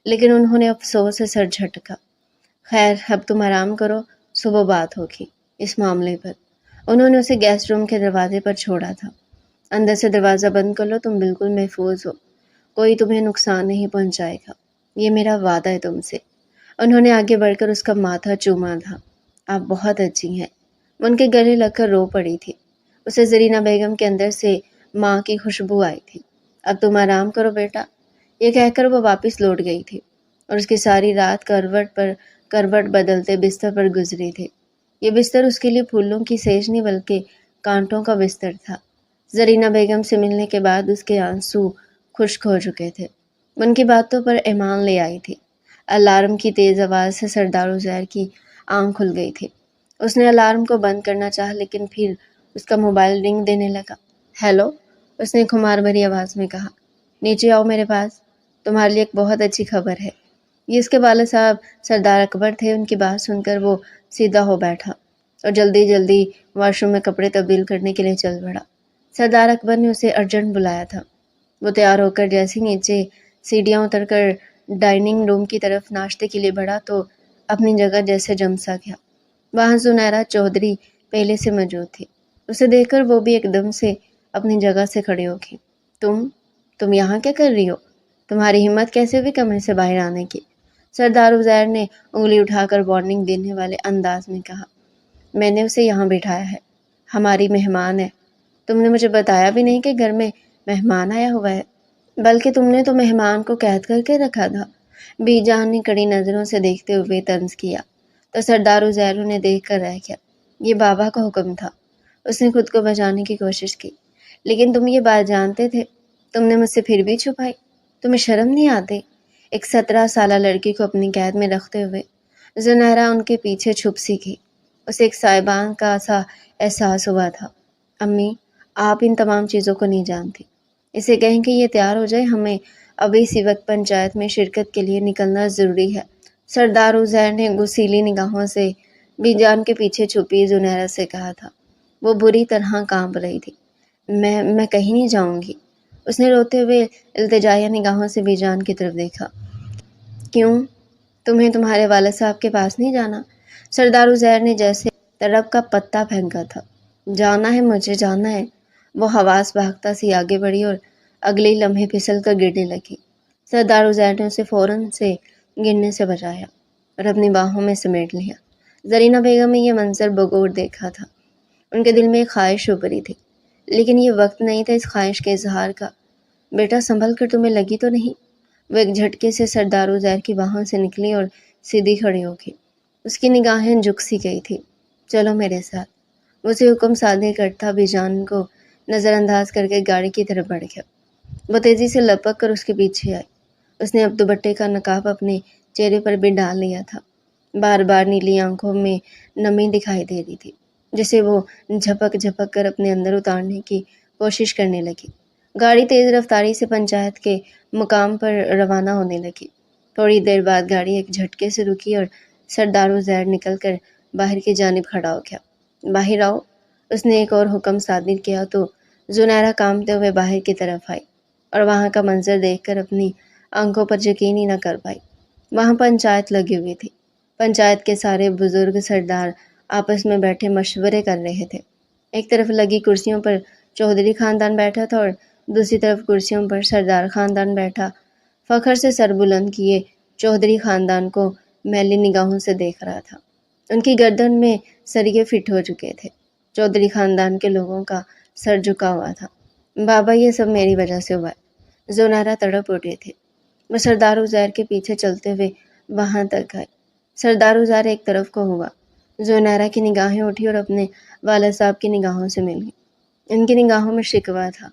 لیکن انہوں نے افسوس سے سر جھٹکا۔ خیر اب تم آرام کرو، صبح بات ہوگی اس معاملے پر۔ انہوں نے اسے گیسٹ روم کے دروازے پر چھوڑا تھا۔ اندر سے دروازہ بند کر لو، تم بالکل محفوظ ہو، کوئی تمہیں نقصان نہیں پہنچائے گا، یہ میرا وعدہ ہے تم سے۔ انہوں نے آگے بڑھ کر اس کا ماتھا چوما تھا۔ آپ بہت اچھی ہیں۔ وہ ان کے گلے لگ کر رو پڑی تھی۔ اسے زرینہ بیگم کے اندر سے ماں کی خوشبو آئی تھی۔ اب تم آرام کرو بیٹا، یہ کہہ کر وہ واپس لوٹ گئی تھی اور اس کی ساری رات کروٹ بدلتے بستر پر گزری تھی۔ یہ بستر اس کے لیے پھولوں کی سیج نہیں بلکہ کانٹوں کا بستر تھا۔ زرینہ بیگم سے ملنے کے بعد اس کے آنسو خشک ہو چکے تھے۔ ان کی باتوں پر ایمان لے آئی تھی۔ الارم کی تیز آواز سے سردار عزیر کی آنکھ کھل گئی تھی۔ اس نے الارم کو بند کرنا چاہا لیکن پھر اس کا موبائل رنگ دینے لگا۔ ہیلو، اس نے خمار بھری آواز میں کہا۔ نیچے آؤ میرے پاس، تمہارے لیے ایک بہت اچھی خبر ہے۔ یہ اس کے والد صاحب سردار اکبر تھے۔ ان کی بات سن کر وہ سیدھا ہو بیٹھا اور جلدی جلدی واش روم میں کپڑے تبدیل کرنے کے لیے چل پڑا۔ سردار اکبر نے اسے ارجنٹ بلایا تھا۔ وہ تیار ہو کر جیسے نیچے سیڑھیاں اتر کر ڈائننگ روم کی طرف ناشتے کے لیے بڑھا تو اپنی جگہ جیسے جم سا گیا۔ وہاں زنیرہ چودھری پہلے سے موجود تھی۔ اسے دیکھ کر وہ بھی ایک دم سے اپنی جگہ سے کھڑی ہو گئی۔ تم یہاں کیا کر رہی ہو؟ تمہاری ہمت کیسے ہوئی کمرے سے باہر آنے کی؟ سردار عزیر نے انگلی اٹھا کر وارننگ دینے والے انداز میں کہا۔ میں نے اسے یہاں بٹھایا ہے، ہماری مہمان ہے۔ تم نے مجھے بتایا بھی نہیں کہ گھر میں مہمان آیا ہوا ہے، بلکہ تم نے تو مہمان کو قید کر کے رکھا تھا۔ بی جان نے کڑی نظروں سے دیکھتے ہوئے طنز کیا تو سردار عزیر نے دیکھ کر رہ گیا۔ یہ بابا کا حکم تھا۔ اس نے خود کو بچانے کی کوشش کی۔ لیکن تم یہ بات جانتے تھے، تم نے مجھ سے پھر بھی چھپائی۔ تمہیں شرم نہیں آتی؟ ایک 17 سالہ لڑکی کو اپنی قید میں رکھتے ہوئے زنیرہ ان کے پیچھے چھپ سی گئی۔ اسے ایک سائبان کا سا احساس ہوا تھا۔ امی، آپ ان تمام چیزوں کو نہیں جانتی۔ اسے کہیں کہ یہ تیار ہو جائے، ہمیں ابھی اسی وقت پنچایت میں شرکت کے لیے نکلنا ضروری ہے۔ سردار عزیر نے غصیلی نگاہوں سے بی جان کے پیچھے چھپی زنیرہ سے کہا تھا۔ وہ بری طرح کانپ رہی تھی۔ میں کہیں نہیں جاؤں گی۔ اس نے روتے ہوئے التجائیہ نگاہوں سے بی جان کی طرف دیکھا۔ کیوں؟ تمہیں تمہارے والد صاحب کے پاس نہیں جانا؟ سردار عزیر نے جیسے تڑپ کا پتا پھینکا تھا۔ جانا ہے، مجھے جانا ہے۔ وہ حواس بھاگتا سی آگے بڑھی اور اگلے لمحے پھسل کر گرنے لگی۔ سردار عزیر نے اسے فوراً سے گرنے سے بچایا اور اپنی باہوں میں سمیٹ لیا۔ زرینہ بیگم نے یہ منظر بغور دیکھا تھا۔ ان کے دل میں ایک خواہش ابھری تھی، لیکن یہ وقت نہیں تھا اس خواہش کے اظہار کا۔ بیٹا سنبھل کر، تمہیں لگی تو نہیں؟ وہ ایک جھٹکے سے سردار عزیر کی باہوں سے نکلی اور سیدھی کھڑی ہو گئی۔ اس کی نگاہیں جھک سی گئی تھی۔ چلو میرے ساتھ، وہ اسے حکم صادر کرتا بی جان کو نظر انداز کر کے گاڑی کی طرف بڑھ گیا۔ وہ تیزی سے لپک کر اس کے پیچھے آئی۔ اس نے اب دوپٹے کا نقاب اپنے چہرے پر بھی ڈال لیا تھا۔ بار بار نیلی آنکھوں میں نمی دکھائی دے رہی تھی جسے وہ جھپک جھپک کر اپنے اندر اتارنے کی کوشش کرنے لگی۔ گاڑی تیز رفتاری سے پنچایت کے مقام پر روانہ ہونے لگی۔ تھوڑی دیر بعد گاڑی ایک جھٹکے سے رکی اور سردار عزیر نکل کر باہر کی جانب کھڑا ہو گیا۔ باہر آؤ، اس نے ایک اور حکم صادر کیا تو زنیرہ کانپتے ہوئے باہر کی طرف آئی اور وہاں کا منظر دیکھ کر اپنی آنکھوں پر یقین ہی نہ کر پائی۔ وہاں پنچایت لگی ہوئی تھی۔ پنچایت کے سارے بزرگ سردار آپس میں بیٹھے مشورے کر رہے تھے۔ ایک طرف لگی کرسیوں پر چودھری خاندان بیٹھا تھا اور دوسری طرف کرسیوں پر سردار خاندان بیٹھا فخر سے سر بلند کیے چودھری خاندان کو میلی نگاہوں سے دیکھ رہا تھا۔ ان کی گردن میں سریے فٹ ہو چکے تھے۔ چودھری خاندان کے لوگوں کا سر جھکا ہوا تھا۔ بابا، یہ سب میری وجہ سے ہوا ہے۔ زنیرہ تڑپ اٹھی تھی۔ وہ سردار عزیر کے پیچھے چلتے ہوئے وہاں تک آئے۔ سردار ازار ایک طرف کو ہوا۔ زنیرہ کی نگاہیں اٹھی اور اپنے والد صاحب کی نگاہوں سے مل گئی۔ ان کی نگاہوں میں شکوہ تھا،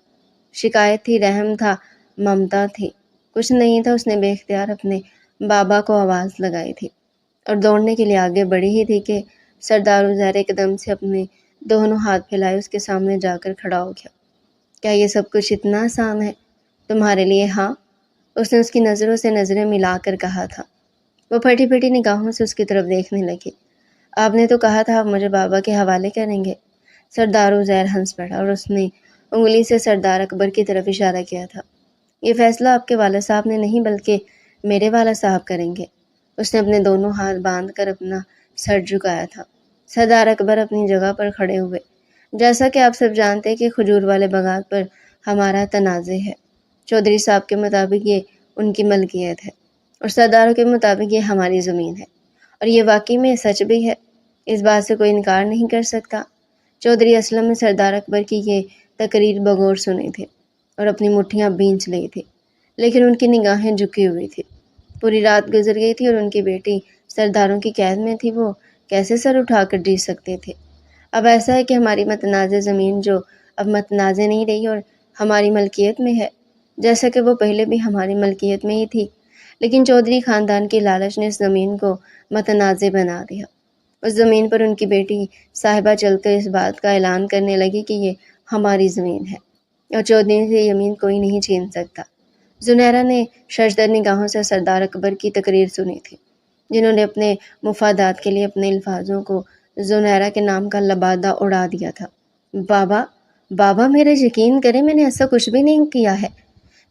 شکایت تھی، رحم تھا، ممتا تھی۔ کچھ نہیں تھا۔ اس نے بے اختیار اپنے بابا کو آواز لگائی تھی اور دوڑنے کے لیے آگے بڑھی ہی تھی کہ سردار ازیر ایک دم سے اپنے دونوں ہاتھ پھیلائے اس کے سامنے جا کر کھڑا ہو گیا۔ کیا یہ سب کچھ اتنا آسان ہے تمہارے لیے؟ ہاں، اس نے اس کی نظروں سے نظریں ملا کر کہا تھا۔ وہ پھٹی پھٹی نگاہوں سے اس کی طرف دیکھنے لگی۔ آپ نے تو کہا تھا آپ مجھے بابا کے حوالے کریں گے۔ سردار ازیر ہنس پڑا اور اس نے انگلی سے سردار اکبر کی طرف اشارہ کیا تھا۔ یہ فیصلہ آپ کے والد صاحب نے نہیں بلکہ میرے والد صاحب کریں گے۔ اس نے اپنے دونوں ہاتھ باندھ کر اپنا سر جھکایا تھا۔ سردار اکبر اپنی جگہ پر کھڑے ہوئے۔ جیسا کہ آپ سب جانتے ہیں کہ کھجور والے باغات پر ہمارا تنازع ہے۔ چودھری صاحب کے مطابق یہ ان کی ملکیت ہے اور سرداروں کے مطابق یہ ہماری زمین ہے، اور یہ واقعی میں سچ بھی ہے۔ اس بات سے کوئی انکار نہیں کر سکتا۔ چودھری اسلم نے سردار اکبر کی یہ تقریر بغور سنی تھی اور اپنی مٹھیاں بھینچ لی تھی، لیکن ان کی نگاہیں جھکی ہوئی تھی۔ پوری رات گزر گئی تھی اور ان کی بیٹی سرداروں کی قید میں تھی۔ وہ کیسے سر اٹھا کر جی سکتے تھے؟ اب ایسا ہے کہ ہماری متنازع زمین جو اب متنازع نہیں رہی اور ہماری ملکیت میں ہے، جیسا کہ وہ پہلے بھی ہماری ملکیت میں ہی تھی، لیکن چودھری خاندان کی لالچ نے اس زمین کو متنازع بنا دیا۔ اس زمین پر ان کی بیٹی صاحبہ چل کر اس بات کا اعلان کرنے لگی کہ یہ ہماری زمین ہے اور چودھری سے یہ زمین کوئی نہیں چھین سکتا۔ زنیرہ نے ششدر نگاہوں سے سردار اکبر کی تقریر سنی تھی، جنہوں نے اپنے مفادات کے لیے اپنے الفاظوں کو زنیرہ کے نام کا لبادہ اڑا دیا تھا۔ بابا، بابا میرا یقین کرے، میں نے ایسا کچھ بھی نہیں کیا ہے۔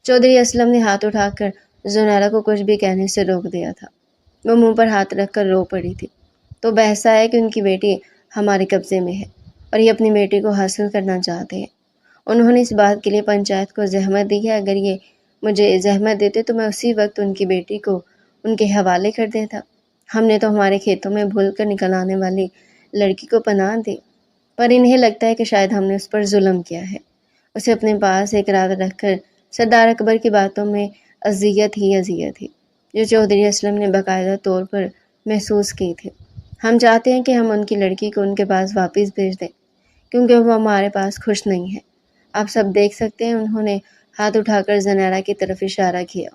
چودھری اسلم نے ہاتھ اٹھا کر زنیرہ کو کچھ بھی کہنے سے روک دیا تھا۔ وہ منہ پر ہاتھ رکھ کر رو پڑی تھی۔ تو بحث ہے کہ ان کی بیٹی ہمارے قبضے میں ہے اور یہ اپنی بیٹی کو حاصل کرنا چاہتے ہیں۔ انہوں نے اس بات کے لیے پنچایت کو زحمت دی ہے۔ اگر یہ مجھے زحمت دیتے تو میں اسی وقت ان کی بیٹی کو ان کے حوالے کر دیتا۔ ہم نے تو ہمارے کھیتوں میں بھول کر نکل آنے والی لڑکی کو پناہ دی، پر انہیں لگتا ہے کہ شاید ہم نے اس پر ظلم کیا ہے۔ اسے اپنے پاس ایک رات رکھ کر سردار اکبر کی باتوں میں اذیت تھی جو چودھری اسلم نے باقاعدہ طور پر محسوس کی تھی۔ ہم چاہتے ہیں کہ ہم ان کی لڑکی کو ان کے پاس واپس بھیج دیں کیونکہ وہ ہمارے پاس خوش نہیں ہے۔ آپ سب دیکھ سکتے ہیں۔ انہوں نے ہاتھ اٹھا کر زنیرہ کی طرف اشارہ کیا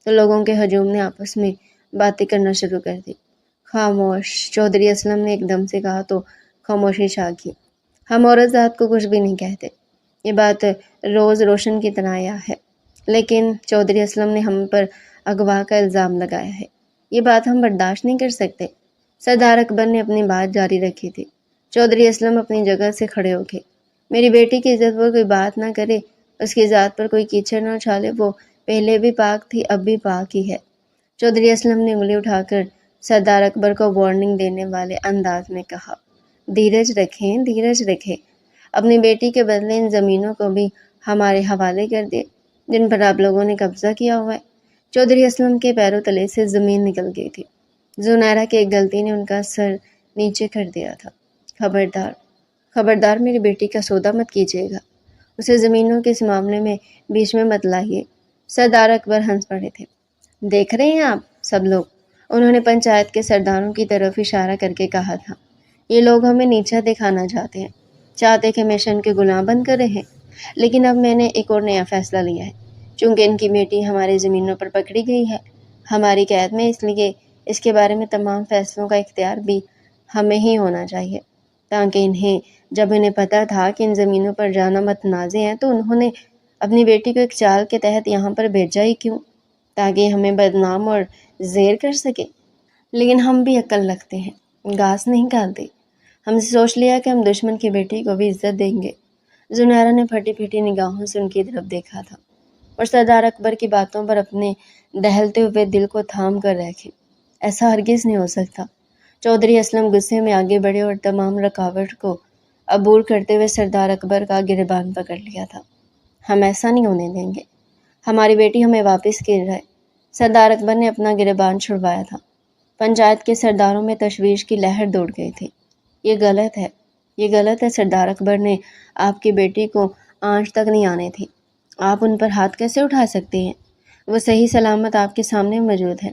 تو لوگوں کے ہجوم نے آپس میں باتیں کرنا شروع کر دی۔ خاموش، چودھری اسلم نے ایک دم سے کہا تو خاموشی چھا گئی۔ ہم عورت ذات کو کچھ بھی نہیں کہتے، یہ بات روز روشن کی طرح آیا ہے، لیکن چودھری اسلم نے ہم پر اغوا کا الزام لگایا ہے، یہ بات ہم برداشت نہیں کر سکتے۔ سردار اکبر نے اپنی بات جاری رکھی تھی۔ چودھری اسلم اپنی جگہ سے کھڑے ہو گئے۔ میری بیٹی کی عزت پر کوئی بات نہ کرے، اس کی ذات پر کوئی کیچڑ نہ اچھالے، وہ پہلے بھی پاک تھی، اب بھی پاک ہی ہے۔ چودھری اسلم نے انگلی اٹھا کر سردار اکبر کو وارننگ دینے والے انداز میں کہا، دھیرج رکھیں، دھیرج رکھیں۔ اپنی بیٹی کے بدلے ان زمینوں کو بھی ہمارے حوالے کر دے جن پر آپ لوگوں نے قبضہ کیا ہوا ہے۔ چودھری اسلم کے پیروں تلے سے زمین نکل گئی تھی۔ زنیرہ کی ایک غلطی نے ان کا سر نیچے کر دیا تھا۔ خبردار، خبردار میری بیٹی کا سودا مت کیجیے گا، اسے زمینوں کے اس معاملے میں بیچ میں مت لائیے۔ سردار اکبر ہنس پڑے تھے۔ دیکھ رہے ہیں آپ سب لوگ، انہوں نے پنچایت کے سرداروں کی طرف اشارہ کر کے کہا تھا، یہ لوگ ہمیں نیچا دکھانا چاہتے کہ ہمیشہ ان کے غلام بن کر رہیں، لیکن اب میں نے ایک اور نیا فیصلہ لیا ہے۔ چونکہ ان کی بیٹی ہماری زمینوں پر پکڑی گئی ہے، ہماری قید میں، اس لیے اس کے بارے میں تمام فیصلوں کا اختیار بھی ہمیں ہی ہونا چاہیے، تاکہ جب انہیں پتہ تھا کہ ان زمینوں پر جانا متنازع ہے تو انہوں نے اپنی بیٹی کو ایک چال کے تحت یہاں پر بھیجا ہی کیوں، تاکہ ہمیں بدنام اور زیر کر سکے۔ لیکن ہم بھی عقل رکھتے ہیں، گھاس نہیں کھاتے۔ ہم نے سوچ لیا کہ ہم دشمن کی بیٹی کو بھی عزت دیں گے۔ زنیرہ نے پھٹی پھٹی نگاہوں سے ان کی طرف دیکھا تھا اور سردار اکبر کی باتوں پر اپنے دہلتے ہوئے دل کو تھام کر رکھے۔ ایسا ہرگز نہیں ہو سکتا۔ چودھری اسلم غصے میں آگے بڑھے اور تمام رکاوٹ کو عبور کرتے ہوئے سردار اکبر کا گریبان پکڑ لیا تھا۔ ہم ایسا نہیں ہونے دیں گے، ہماری بیٹی ہمیں واپس کی جائے۔ سردار اکبر نے اپنا گریبان چھڑوایا تھا۔ پنچایت کے سرداروں میں تشویش کی لہر دوڑ گئی تھی۔ یہ غلط ہے، یہ غلط ہے، سردار اکبر نے آپ کی بیٹی کو آنچ تک نہیں آنے تھی۔ آپ ان پر ہاتھ کیسے اٹھا سکتے ہیں؟ وہ صحیح سلامت آپ کے سامنے موجود ہے۔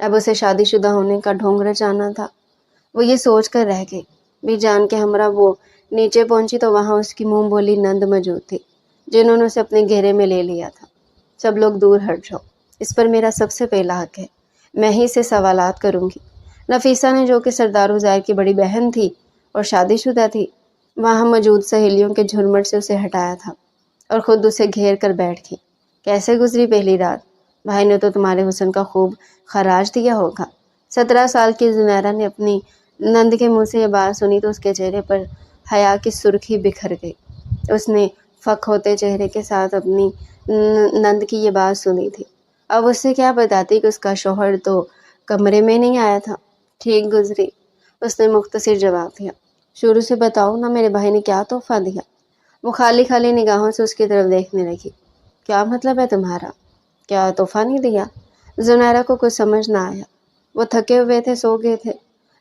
اب اسے شادی شدہ ہونے کا ڈھونگ رچانا تھا۔ وہ یہ سوچ کر رہ گئی۔ بھی جان کے ہمراہ وہ نیچے پہنچی تو وہاں اس کی منہ بولی نند موجود تھی، جنہوں نے اسے اپنے گھیرے میں لے لیا تھا۔ سب لوگ دور ہٹ جاؤ، اس پر میرا سب سے پہلا حق ہے، میں ہی سے سوالات کروں گی۔ نفیسہ نے، جو کہ سردار عزیر کی بڑی بہن تھی اور شادی شدہ تھی، وہاں موجود سہیلیوں کے جھرمٹ سے اسے ہٹایا تھا اور خود اسے گھیر کر بیٹھ گئی۔ کیسے گزری پہلی رات؟ بھائی نے تو تمہارے حسن کا خوب خراج دیا ہوگا۔ 17 سال کی زنیرہ نے اپنی نند کے منہ سے یہ بات سنی تو اس کے چہرے پر حیا کی سرخی بکھر گئی۔ اس نے فک ہوتے چہرے کے ساتھ اپنی نند کی یہ بات سنی تھی۔ اب اس سے کیا بتاتی کہ اس کا شوہر تو کمرے میں نہیں آیا تھا۔ ٹھیک گزری، اس نے مختصر جواب دیا۔ شروع سے بتاؤ نا، میرے بھائی نے کیا تحفہ دیا؟ وہ خالی خالی نگاہوں سے اس کی طرف دیکھنے لگی۔ کیا مطلب ہے تمہارا؟ کیا تحفہ نہیں دیا؟ زنیرہ کو کچھ سمجھ نہ آیا۔ وہ تھکے ہوئے تھے، سو گئے تھے۔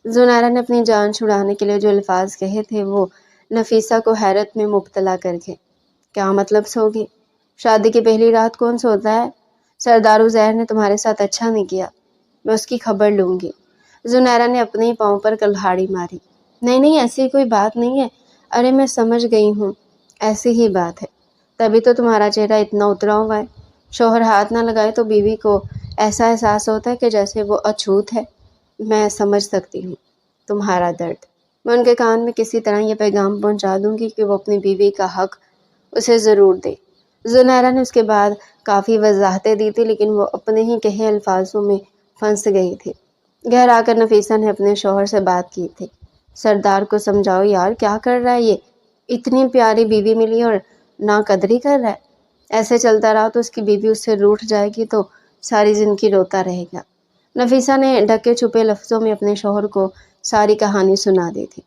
زنیرہ نے اپنی جان چھڑانے کے لیے جو الفاظ کہے تھے وہ نفیسہ کو حیرت میں مبتلا کر گئے۔ کیا مطلب سو گئی؟ شادی کی پہلی رات کون سوتا ہے؟ سردار عزیر نے تمہارے ساتھ اچھا نہیں کیا، میں اس کی خبر لوں گی۔ زنیرہ نے اپنے ہی پاؤں پر کلہاڑی ماری۔ نہیں نہیں، ایسی کوئی بات نہیں ہے۔ ارے میں سمجھ گئی ہوں، ایسی ہی بات ہے، تبھی تو تمہارا چہرہ اتنا اترا ہوا ہے۔ شوہر ہاتھ نہ لگائے تو بیوی کو ایسا احساس ہوتا ہے کہ جیسے وہ اچھوت ہے۔ میں سمجھ سکتی ہوں تمہارا درد۔ میں ان کے کان میں کسی طرح یہ پیغام پہنچا دوں گی کہ وہ اپنی بیوی کا حق اسے ضرور دے۔ زنیرہ نے اس کے بعد کافی وضاحتیں دی تھی، لیکن وہ اپنے ہی کہے الفاظوں میں پھنس گئی تھی۔ گھر آ کر نفیسہ نے اپنے شوہر سے بات کی تھی۔ سردار کو سمجھاؤ یار، کیا کر رہا ہے یہ؟ اتنی پیاری بیوی ملی اور ناقدری کر رہا ہے۔ ایسے چلتا رہا تو اس کی بیوی اس سے روٹھ جائے گی تو ساری زندگی روتا رہے گا۔ نفیسہ نے ڈھکے چھپے لفظوں میں اپنے شوہر کو ساری کہانی سنا دی تھی۔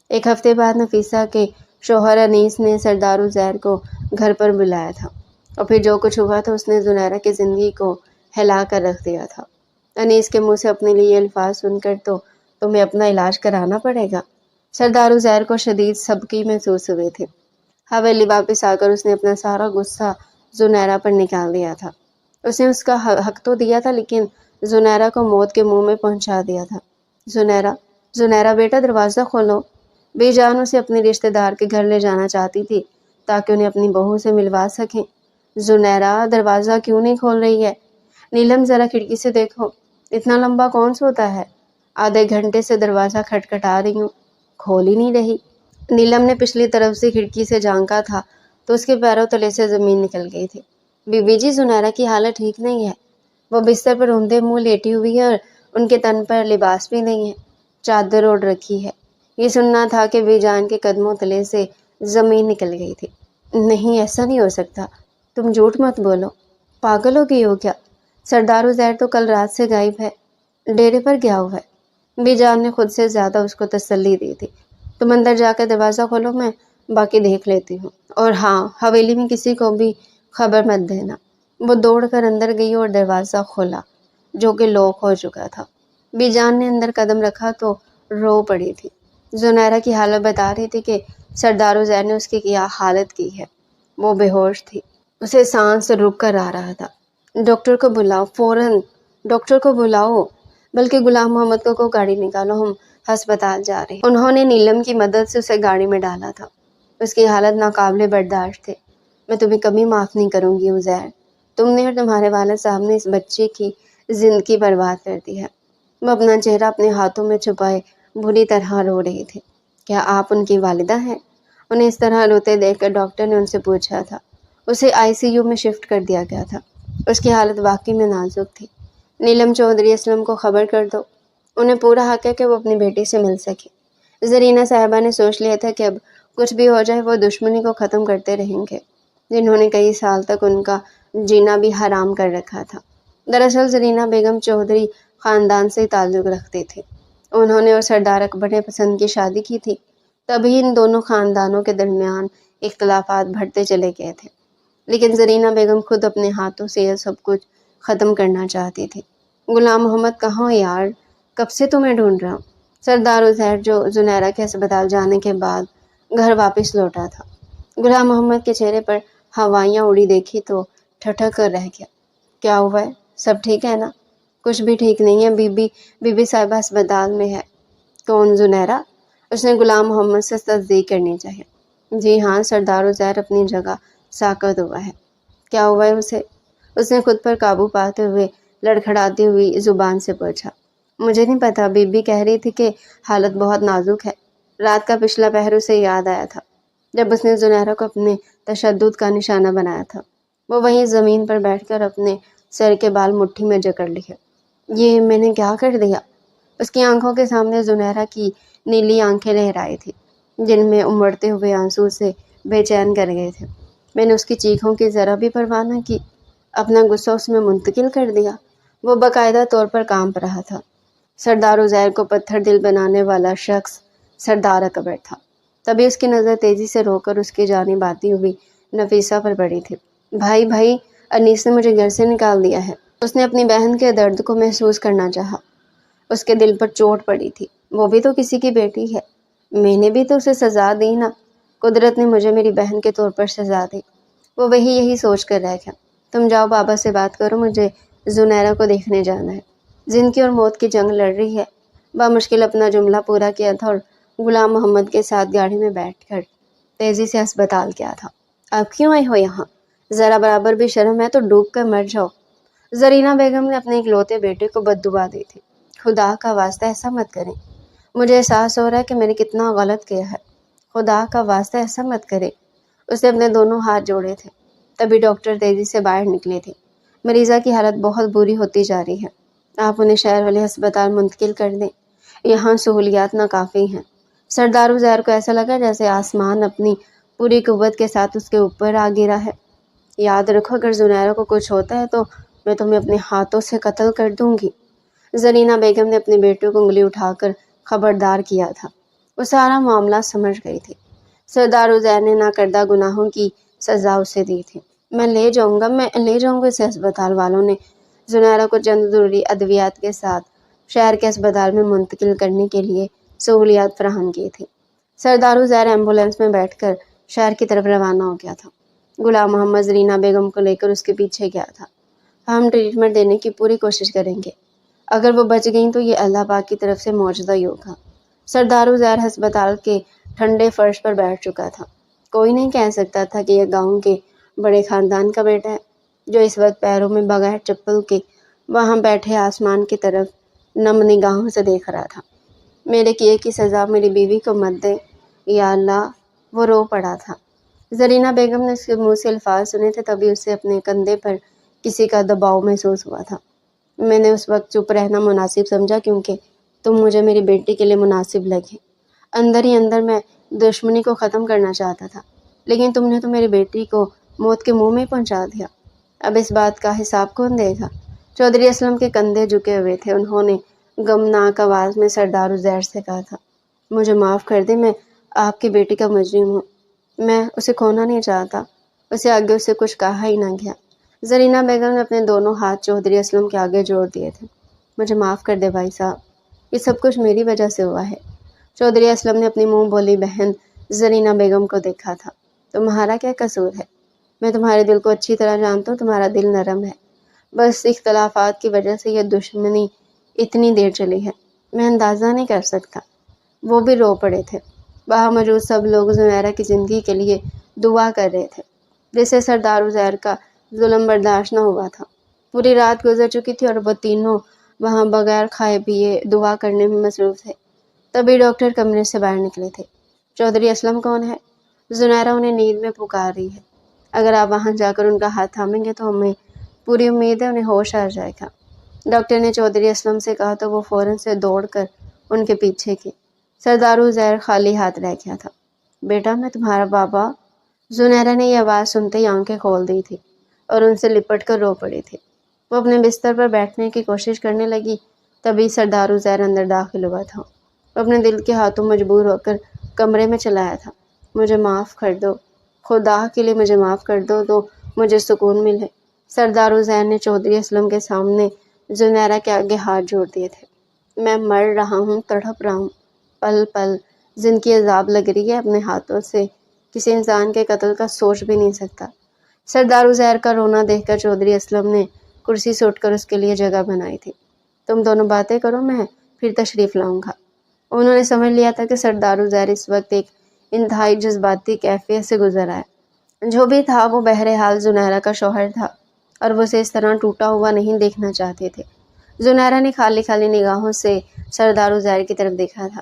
ایک ہفتے بعد نفیسہ کے شوہر انیس نے سردار عزیر کو گھر پر بلایا تھا، اور پھر جو کچھ ہوا تھا اس نے زنیرہ کی زندگی کو ہلا کر رکھ دیا تھا۔ انیس کے منہ سے اپنے لیے یہ الفاظ سن کر تو تمہیں اپنا علاج کرانا پڑے گا۔ سردار عزیر کو شدید سبکی محسوس ہوئے تھے۔ حویلی واپس آ کر اس نے اپنا سارا غصہ زنیرہ پر نکال دیا تھا۔ اس نے اس کا حق تو دیا تھا، لیکن زنیرہ کو موت کے منہ میں پہنچا دیا تھا۔ زنیرہ بیٹا دروازہ کھولو۔ بی جان اسے اپنے رشتہ دار کے گھر لے جانا چاہتی تھی تاکہ انہیں اپنی بہو سے ملوا سکیں۔ زنیرہ دروازہ کیوں نہیں کھول رہی ہے؟ نیلم ذرا کھڑکی سے دیکھو، اتنا لمبا کون سوتا ہے؟ آدھے گھنٹے سے دروازہ کھٹکھٹا رہی ہوں، کھول ہی نہیں رہی۔ نیلم نے پچھلی طرف سے کھڑکی سے جھانکا تھا تو اس کے پیروں تلے سے زمین نکل گئی تھی۔ بی بی جی، زنیرہ کی حالت ٹھیک نہیں ہے، وہ بستر پر اوندھے منہ لیٹی ہوئی ہے اور ان کے تن پر لباس بھی نہیں ہے، چادر اوڑھ رکھی ہے۔ یہ سننا تھا کہ بی جان کے قدموں تلے سے زمین نکل گئی تھی۔ نہیں، ایسا نہیں ہو سکتا، تم جھوٹ مت بولو، پاگل ہو گئی ہو کیا؟ سردار عزیر تو کل رات سے غائب ہے، ڈیرے پر گیا ہوا ہے۔ بی جان نے خود سے زیادہ اس کو تسلی دی تھی۔ تم اندر جا کر دروازہ کھولو، میں باقی دیکھ لیتی ہوں، اور ہاں، حویلی میں کسی کو بھی خبر مت دینا۔ وہ دوڑ کر اندر گئی اور دروازہ کھولا، جو کہ لاک ہو چکا تھا۔ بی جان نے اندر قدم رکھا تو رو پڑی تھی۔ زنیرہ کی حالت بتا رہی تھی کہ سردار عزیر نے اس کی کیا حالت کی ہے۔ وہ بے ہوش تھی، اسے سانس رک کر آ رہا تھا۔ ڈاکٹر کو بلاؤ، فوراً ڈاکٹر کو بلاؤ، بلکہ غلام محمد کو گاڑی نکالو، ہم ہسپتال جا رہے ہیں۔ انہوں نے نیلم کی مدد سے اسے گاڑی میں ڈالا تھا۔ اس کی حالت ناقابل برداشت تھی۔ میں تمہیں کبھی معاف نہیں کروں گی عزیر، تم نے اور تمہارے والد صاحب نے اس بچے کی زندگی برباد کر دی ہے۔ وہ اپنا چہرہ اپنے ہاتھوں میں چھپائے بری طرح رو رہی تھی۔ کیا آپ ان کی والدہ ہیں؟ انہیں اس طرح روتے دیکھ کر ڈاکٹر نے ان سے پوچھا تھا۔ اسے ICU میں شفٹ کر دیا گیا تھا۔ اس کی حالت واقعی میں نازک تھی۔ نیلم چودھری اسلم کو خبر کر دو، انہیں پورا حق ہے کہ وہ اپنی بیٹی سے مل سکے۔ زرینہ صاحبہ نے سوچ لیا تھا کہ اب کچھ بھی ہو جائے وہ دشمنی کو ختم کرتے رہیں گے، جنہوں نے کئی سال تک ان کا جینا بھی حرام کر رکھا تھا۔ دراصل زرینہ بیگم چودھری خاندان سے تعلق رکھتی تھی۔ انہوں نے اور سردار اکبر نے پسند کی شادی کی تھی، تبھی ان دونوں خاندانوں کے درمیان اختلافات بڑھتے چلے گئے تھے۔ لیکن زرینہ بیگم خود اپنے ہاتھوں سے یہ سب کچھ ختم کرنا چاہتی تھی۔ غلام محمد کہاں ہو یار؟ کب سے تمہیں ڈھونڈ رہا ہوں۔ سردار عزیر جو زنیرہ کے ہسپتال جانے کے بعد گھر واپس لوٹا تھا، غلام محمد کے چہرے پر ہوائیاں اڑی دیکھی تو ٹھٹک کر رہ گیا۔ کیا ہوا ہے؟ سب ٹھیک ہے نا؟ کچھ بھی ٹھیک نہیں ہے بی بی صاحبہ اسپتال میں ہے۔ کون، زنیرہ؟ اس نے غلام محمد سے تصدیق کرنی چاہیے۔ جی ہاں، سردار عزیر اپنی جگہ ساکت ہوا ہے۔ کیا ہوا ہے اسے؟ اس نے خود پر قابو پاتے ہوئے لڑکھڑاتی ہوئی زبان سے پوچھا۔ مجھے نہیں پتا، بی بی کہہ رہی تھی کہ حالت بہت نازک ہے۔ رات کا پچھلا پہر اسے یاد آیا تھا جب اس نے زنیرہ کو اپنے تشدد کا نشانہ بنایا تھا۔ وہ وہیں زمین پر بیٹھ کر اپنے سر کے بال مٹھی میں جکڑ لیے۔ یہ میں نے کیا کر دیا؟ اس کی آنکھوں کے سامنے زنیرہ کی نیلی آنکھیں لہرائی تھی جن میں امڑتے ہوئے آنسو سے بے چین کر گئے تھے۔ میں نے اس کی چیخوں کی ذرا بھی پرواہ نہ کی، اپنا غصہ اس میں منتقل کر دیا۔ وہ باقاعدہ طور پر کانپ رہا تھا۔ سردار عزیر کو پتھر دل بنانے والا شخص سردار اکبر تھا۔ تبھی اس کی نظر تیزی سے رو کر اس کی جانب آتی ہوئی نفیسہ پر پڑی تھی۔ بھائی بھائی، انیس نے مجھے گھر سے نکال دیا ہے۔ اس نے اپنی بہن کے درد کو محسوس کرنا چاہا۔ اس کے دل پر چوٹ پڑی تھی۔ وہ بھی تو کسی کی بیٹی ہے۔ میں نے بھی تو اسے سزا دی نا۔ قدرت نے مجھے میری بہن کے طور پر سزا دی۔ وہ یہی سوچ کر رہ گیا۔ تم جاؤ بابا سے بات کرو، مجھے زنیرہ کو دیکھنے جانا ہے۔ زندگی اور موت کی جنگ لڑ رہی ہے۔ بامشکل اپنا جملہ پورا کیا تھا اور غلام محمد کے ساتھ گاڑی میں بیٹھ کر تیزی سے ہسپتال گیا تھا۔ اب کیوں آئے ہو یہاں؟ ذرا برابر بھی شرم ہے تو ڈوب کر مر جاؤ۔ زرینہ بیگم نے اپنے اکلوتے بیٹے کو بددعا دی تھی۔ خدا کا واسطہ ایسا مت کریں۔ مجھے احساس ہو رہا ہے کہ میں نے کتنا غلط کیا ہے۔ خدا کا واسطہ ایسا مت کرے۔ اس نے اپنے دونوں ہاتھ جوڑے تھے۔ تبھی ڈاکٹر تیزی سے باہر نکلے تھے۔ مریضہ کی حالت بہت بری ہوتی جا رہی ہے، آپ انہیں شہر والے ہسپتال منتقل کر دیں، یہاں سہولیات ناکافی ہیں۔ سردار عزیر کو ایسا لگا جیسے آسمان اپنی پوری قوت کے ساتھ اس کے اوپر آ گرا ہے۔ یاد رکھو، اگر زنیرہ کو کچھ ہوتا ہے تو میں تمہیں اپنے ہاتھوں سے قتل کر دوں گی۔ زرینہ بیگم نے اپنے بیٹے کو انگلی اٹھا کر خبردار کیا تھا۔ وہ سارا معاملہ سمجھ گئی تھی۔ سردار عزیر نے ناکردہ گناہوں کی سزا اسے دی تھی۔ میں لے جاؤں گا اسے ہسپتال والوں نے زنیرہ کو چند ضروری ادویات کے ساتھ شہر کے اسپتال میں منتقل کرنے کے لیے سہولیات فراہم کی تھی۔ سردار عزیر ایمبولینس میں بیٹھ کر شہر کی طرف روانہ ہو گیا تھا۔ غلام محمد زرینہ بیگم کو لے کر اس کے پیچھے گیا تھا۔ ہم ٹریٹمنٹ دینے کی پوری کوشش کریں گے۔ اگر وہ بچ گئیں تو یہ اللہ پاک کی طرف سے معجزہ ہی ہوگا۔ سردار عزیر ہسپتال کے ٹھنڈے فرش پر بیٹھ چکا تھا۔ کوئی نہیں کہہ سکتا تھا کہ یہ گاؤں کے بڑے خاندان کا بیٹا ہے جو اس وقت پیروں میں بغیر چپل کے وہاں بیٹھے آسمان کی طرف نم نگاہوں سے دیکھ رہا تھا۔ میرے کیے کی سزا میری بیوی کو مت دے یا اللہ، وہ رو پڑا تھا۔ زرینہ بیگم نے اس کے منہ سے الفاظ سنے تھے، تبھی اسے اپنے کندھے پر کسی کا دباؤ محسوس ہوا تھا۔ میں نے اس وقت چپ رہنا مناسب سمجھا کیونکہ تم مجھے میری بیٹی کے لیے مناسب لگے۔ اندر ہی اندر میں دشمنی کو ختم کرنا چاہتا تھا، لیکن تم نے تو میری بیٹی کو موت کے منہ میں پہنچا دیا۔ اب اس بات کا حساب کون دے گا؟ چودھری اسلم کے کندھے جھکے ہوئے تھے۔ انہوں نے غمناک آواز میں سردار عزیر سے کہا تھا، مجھے معاف کر دیں، میں آپ کی بیٹی کا مجرم ہوں۔ میں اسے کھونا نہیں چاہتا۔ اسے آگے اسے کچھ کہا ہی نہ گیا۔ زرینہ بیگم نے اپنے دونوں ہاتھ چودھری اسلم کے آگے جوڑ دیے تھے۔ مجھے معاف کر دے بھائی صاحب، یہ سب کچھ میری وجہ سے ہوا ہے۔ چودھری اسلم نے اپنی منہ بولی بہن زرینہ بیگم کو دیکھا تھا۔ تمہارا کیا قصور ہے؟ میں تمہارے دل کو اچھی طرح جانتا ہوں، تمہارا دل نرم ہے۔ بس اختلافات کی وجہ سے یہ دشمنی اتنی دیر چلی ہے، میں اندازہ نہیں کر سکتا۔ وہ بھی رو پڑے تھے۔ وہاں موجود سب لوگ زنیرہ کی زندگی کے لیے دعا کر رہے تھے، جسے سردار عزیر کا ظلم برداشت نہ ہوا تھا۔ پوری رات گزر چکی تھی اور وہ تینوں وہاں بغیر کھائے پیے دعا کرنے میں مصروف تھے۔ تبھی ڈاکٹر کمرے سے باہر نکلے تھے۔ چودھری اسلم کون ہے؟ زنیرہ انہیں نیند میں پکار رہی ہے۔ اگر آپ وہاں جا کر ان کا ہاتھ تھامیں گے تو ہمیں پوری امید ہے انہیں ہوش آ جائے گا۔ ڈاکٹر نے چودھری اسلم سے کہا تو وہ فوراً سے دوڑ کر ان کے پیچھے کی۔ سردار عزیر خالی ہاتھ رہ گیا تھا۔ بیٹا، میں تمہارا بابا۔ زنیرہ نے یہ آواز سنتے ہی آنکھیں کھول دی تھی اور ان سے لپٹ کر رو پڑی تھی۔ وہ اپنے بستر پر بیٹھنے کی کوشش کرنے لگی، تبھی سردار عزیر اندر داخل ہوا تھا۔ وہ اپنے دل کے ہاتھوں مجبور ہو کر کمرے میں چلا آیا تھا۔ مجھے معاف کر دو، خدا کے لیے مجھے معاف کر دو تو مجھے سکون ملے۔ سردار عزیر نے چودھری اسلم کے سامنے زنیرہ کے آگے ہاتھ جوڑ دیے تھے۔ میں مر رہا ہوں، تڑپ رہا ہوں، پل پل زندگی عذاب لگ رہی ہے، اپنے ہاتھوں سے کسی انسان کے قتل کا سوچ بھی نہیں سکتا۔ سردار عزیر کا رونا دیکھ کر چودھری اسلم نے کرسی سے اٹھ کر اس کے لیے جگہ بنائی تھی۔ تم دونوں باتیں کرو، میں پھر تشریف لاؤں گا۔ انہوں نے سمجھ لیا تھا کہ سردار عزیر اس وقت ایک انتہائی جذباتی کیفیت سے گزر رہا ہے۔ جو بھی تھا وہ بہرحال زنیرہ کا شوہر تھا اور وہ اسے اس طرح ٹوٹا ہوا نہیں دیکھنا چاہتے تھے۔ زنیرہ نے خالی خالی نگاہوں سے سردار عزیر کی طرف دیکھا تھا۔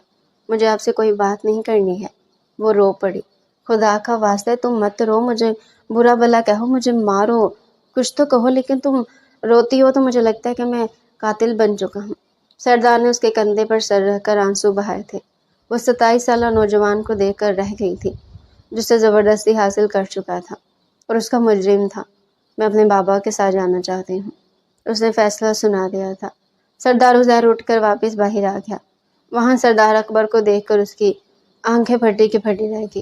مجھے آپ سے کوئی بات نہیں کرنی ہے۔ وہ رو پڑی۔ خدا کا واسطہ تم مت رو، مجھے برا بھلا کہو، مجھے مارو، کچھ تو کہو، لیکن تم روتی ہو تو مجھے لگتا ہے کہ میں قاتل بن چکا ہوں۔ سردار نے اس کے کندھے پر سر رکھ کر آنسو بہائے تھے۔ وہ 27 سالہ نوجوان کو دیکھ کر رہ گئی تھی جس سے زبردستی حاصل کر چکا تھا اور اس کا مجرم تھا۔ میں اپنے بابا کے ساتھ جانا چاہتی ہوں، اس نے فیصلہ سنا دیا تھا۔ سردار عزیر اٹھ کر واپس باہر آ گیا۔ وہاں سردار اکبر کو دیکھ کر اس کی آنکھیں پھٹی کی پھٹی رہ گئی۔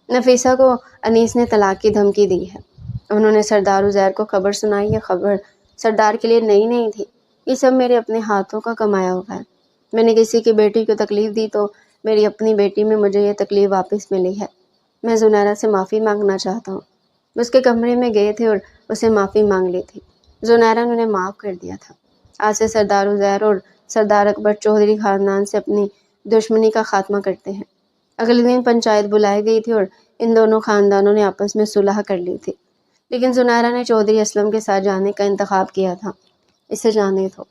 نفیسہ کو انیس نے طلاق کی دھمکی دی ہے۔ انہوں نے سردار عزیر کو خبر سنائی۔ یہ خبر سردار کے لیے نئی نہیں تھی، یہ سب میرے اپنے ہاتھوں کا کمایا ہوا ہے۔ میں نے کسی کی بیٹی کو تکلیف دی تو میری اپنی بیٹی میں مجھے یہ تکلیف واپس ملی ہے۔ میں زنیرہ سے معافی مانگنا چاہتا ہوں۔ اس کے کمرے میں گئے تھے اور اسے معافی مانگ لی تھی۔ زنیرہ نے انہیں معاف کر دیا تھا۔ آج سے سردار عزیر اور سردار اکبر چودھری خاندان سے اپنی دشمنی کا خاتمہ کرتے ہیں۔ اگلے دن پنچایت بلائی گئی تھی اور ان دونوں خاندانوں نے آپس میں صلح کر لی تھی، لیکن زنیرہ نے چودھری اسلم کے ساتھ جانے کا انتخاب کیا تھا۔ اسے جانے دو،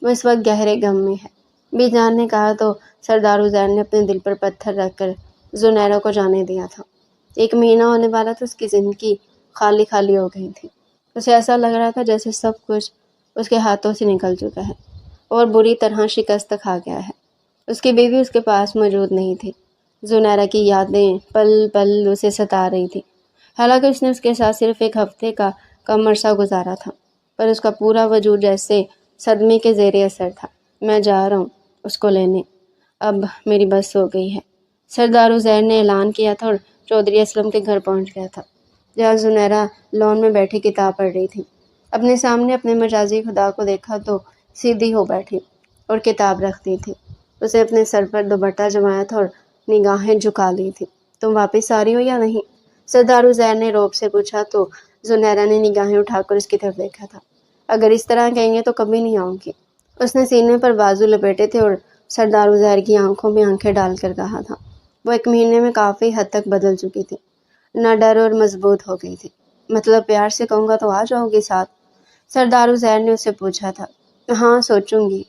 وہ اس وقت گہرے غم میں ہے۔ بی جان نے کہا تو سردار عزیر نے اپنے دل پر پتھر رکھ کر زنیرہ کو جانے دیا تھا۔ 1 مہینہ ہونے والا تھا، اس کی زندگی خالی خالی ہو گئی تھی۔ اسے ایسا لگ رہا تھا جیسے سب کچھ اس کے ہاتھوں سے نکل چکا ہے اور بری طرح شکست کھا گیا ہے۔ اس کی بیوی اس کے پاس موجود نہیں تھی۔ زنیرہ کی یادیں پل پل اسے ستا رہی تھی۔ حالانکہ اس نے اس کے ساتھ صرف 1 ہفتے کا کم عرصہ گزارا تھا، پر اس کا پورا وجود جیسے صدمے کے زیر اثر تھا۔ میں جا رہا ہوں اس کو لینے، اب میری بس ہو گئی ہے، سردار عزیر نے اعلان کیا تھا اور چودھری اسلم کے گھر پہنچ گیا تھا، جہاں زنیرہ لون میں بیٹھی کتاب پڑھ رہی تھی۔ اپنے سامنے اپنے مجازی خدا کو دیکھا تو سیدھی ہو بیٹھی اور کتاب رکھ دی تھی۔ اسے اپنے سر پر دوپٹہ جمایا تھا اور نگاہیں جھکا لی تھی۔ تم واپس آ رہی ہو یا نہیں؟ سردار عزیر نے روب سے پوچھا تو زنیرہ نے نگاہیں اٹھا کر اس کی طرف دیکھا تھا۔ اگر اس طرح کہیں گے تو کبھی نہیں آؤں گی۔ اس نے سینے پر بازو لپیٹے تھے اور سردار عزیر کی آنکھوں میں آنکھیں ڈال کر کہا تھا۔ وہ 1 مہینے میں کافی حد تک بدل چکی تھی، نہ ڈر اور مضبوط ہو گئی تھی۔ مطلب پیار سے کہوں گا تو آ جاؤ گی ساتھ؟ سردار عزیر نے اس سے پوچھا تھا۔ ہاں سوچوں گی۔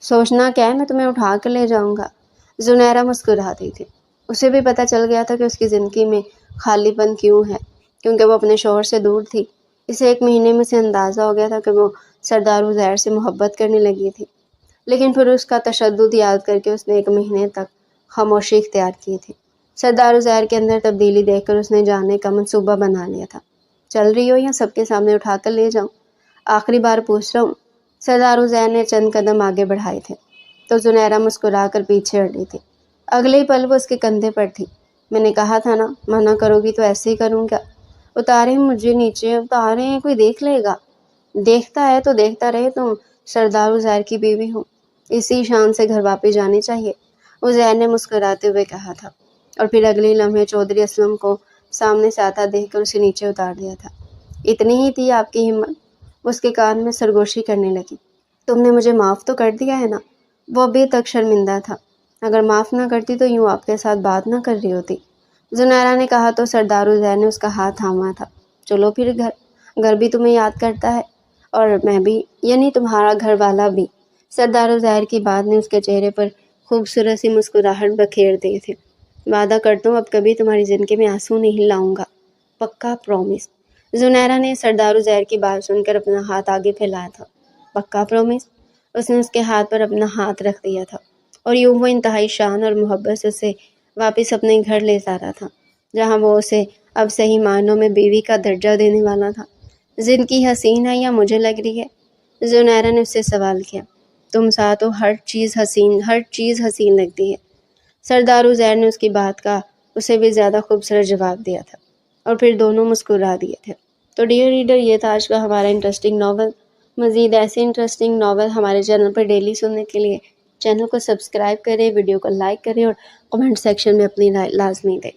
سوچنا کیا ہے، میں تمہیں اٹھا کر لے جاؤں گا۔ زنیرہ مسکراتی تھی۔ اسے بھی پتہ چل گیا تھا کہ اس کی زندگی میں خالی پن کیوں ہے، کیونکہ وہ اپنے شوہر سے دور تھی۔ اسے 1 مہینے میں سے اندازہ ہو گیا تھا کہ وہ سردار عزیر سے محبت کرنے لگی تھی، لیکن پھر اس کا تشدد یاد کر کے اس نے 1 مہینے تک خاموشی اختیار کی تھی۔ سردار عزیر کے اندر تبدیلی دیکھ کر اس نے جانے کا منصوبہ بنا لیا تھا۔ چل رہی ہو یا سب کے سامنے اٹھا کر لے جاؤں؟ آخری بار پوچھ رہا ہوں۔ سردار عزیر نے چند قدم آگے بڑھائے تھے تو زنیرہ مسکرا کر پیچھے ہٹ گئی تھی۔ اگلے ہی پل وہ اس کے کندھے پر تھی۔ میں نے کہا تھا نا، منع کرو گی تو ایسے ہی کروں گا۔ اتاریں مجھے نیچے، اتاریں، کوئی دیکھ لے گا۔ دیکھتا ہے تو دیکھتا رہے، تم سردار عزیر کی بیوی ہو، اسی شان سے گھر واپس جانے چاہیے، عزیر نے مسکراتے ہوئے کہا تھا، اور پھر اگلے لمحے چودھری اسلم کو سامنے سے آتا دیکھ کر اسے نیچے اتار دیا تھا۔ اتنی ہی تھی آپ کی ہمت؟ وہ اس کے کان میں سرگوشی کرنے لگی۔ تم نے مجھے معاف تو کر دیا ہے نا؟ وہ ابھی تک شرمندہ تھا۔ اگر معاف نہ کرتی تو یوں آپ کے ساتھ بات نہ کر رہی ہوتی، زنیرہ نے کہا تو سردار عزیر نے اس کا ہاتھ تھاما تھا۔ چلو پھر گھر بھی تمہیں یاد کرتا ہے، اور میں بھی، یعنی تمہارا گھر والا بھی۔ سردار عزیر کی بات نے اس کے چہرے پر خوبصورت سی مسکراہٹ بکھیر دی تھی۔ وعدہ کرتا ہوں اب کبھی تمہاری زندگی میں آنسو نہیں لاؤں گا، پکا پرومس۔ زنیرہ نے سردار عزیر کی بات سن کر اپنا ہاتھ آگے پھیلایا تھا۔ پکا پرومس؟ اس نے اس کے ہاتھ پر اپنا ہاتھ رکھ دیا تھا، اور یوں وہ انتہائی شان اور محبت سے اسے واپس اپنے گھر لے جا رہا تھا، جہاں وہ اسے اب صحیح معنوں میں بیوی کا درجہ دینے والا تھا۔ زندگی حسین ہے یا مجھے لگ رہی ہے؟ زنیرہ نے اس سے سوال کیا۔ تم ساتھ ہو، ہر چیز حسین لگتی ہے۔ سردار عزیر نے اس کی بات کا اسے بھی زیادہ خوبصورت جواب دیا تھا، اور پھر دونوں مسکرا دیے تھے۔ تو ڈیئر ریڈر، یہ تھا آج کا ہمارا انٹرسٹنگ ناول۔ مزید ایسے انٹرسٹنگ ناول ہمارے چینل پر ڈیلی سننے کے لیے چینل کو سبسکرائب کریں، ویڈیو کو لائک کریں اور کمنٹ سیکشن میں اپنی رائے لازمی دیں۔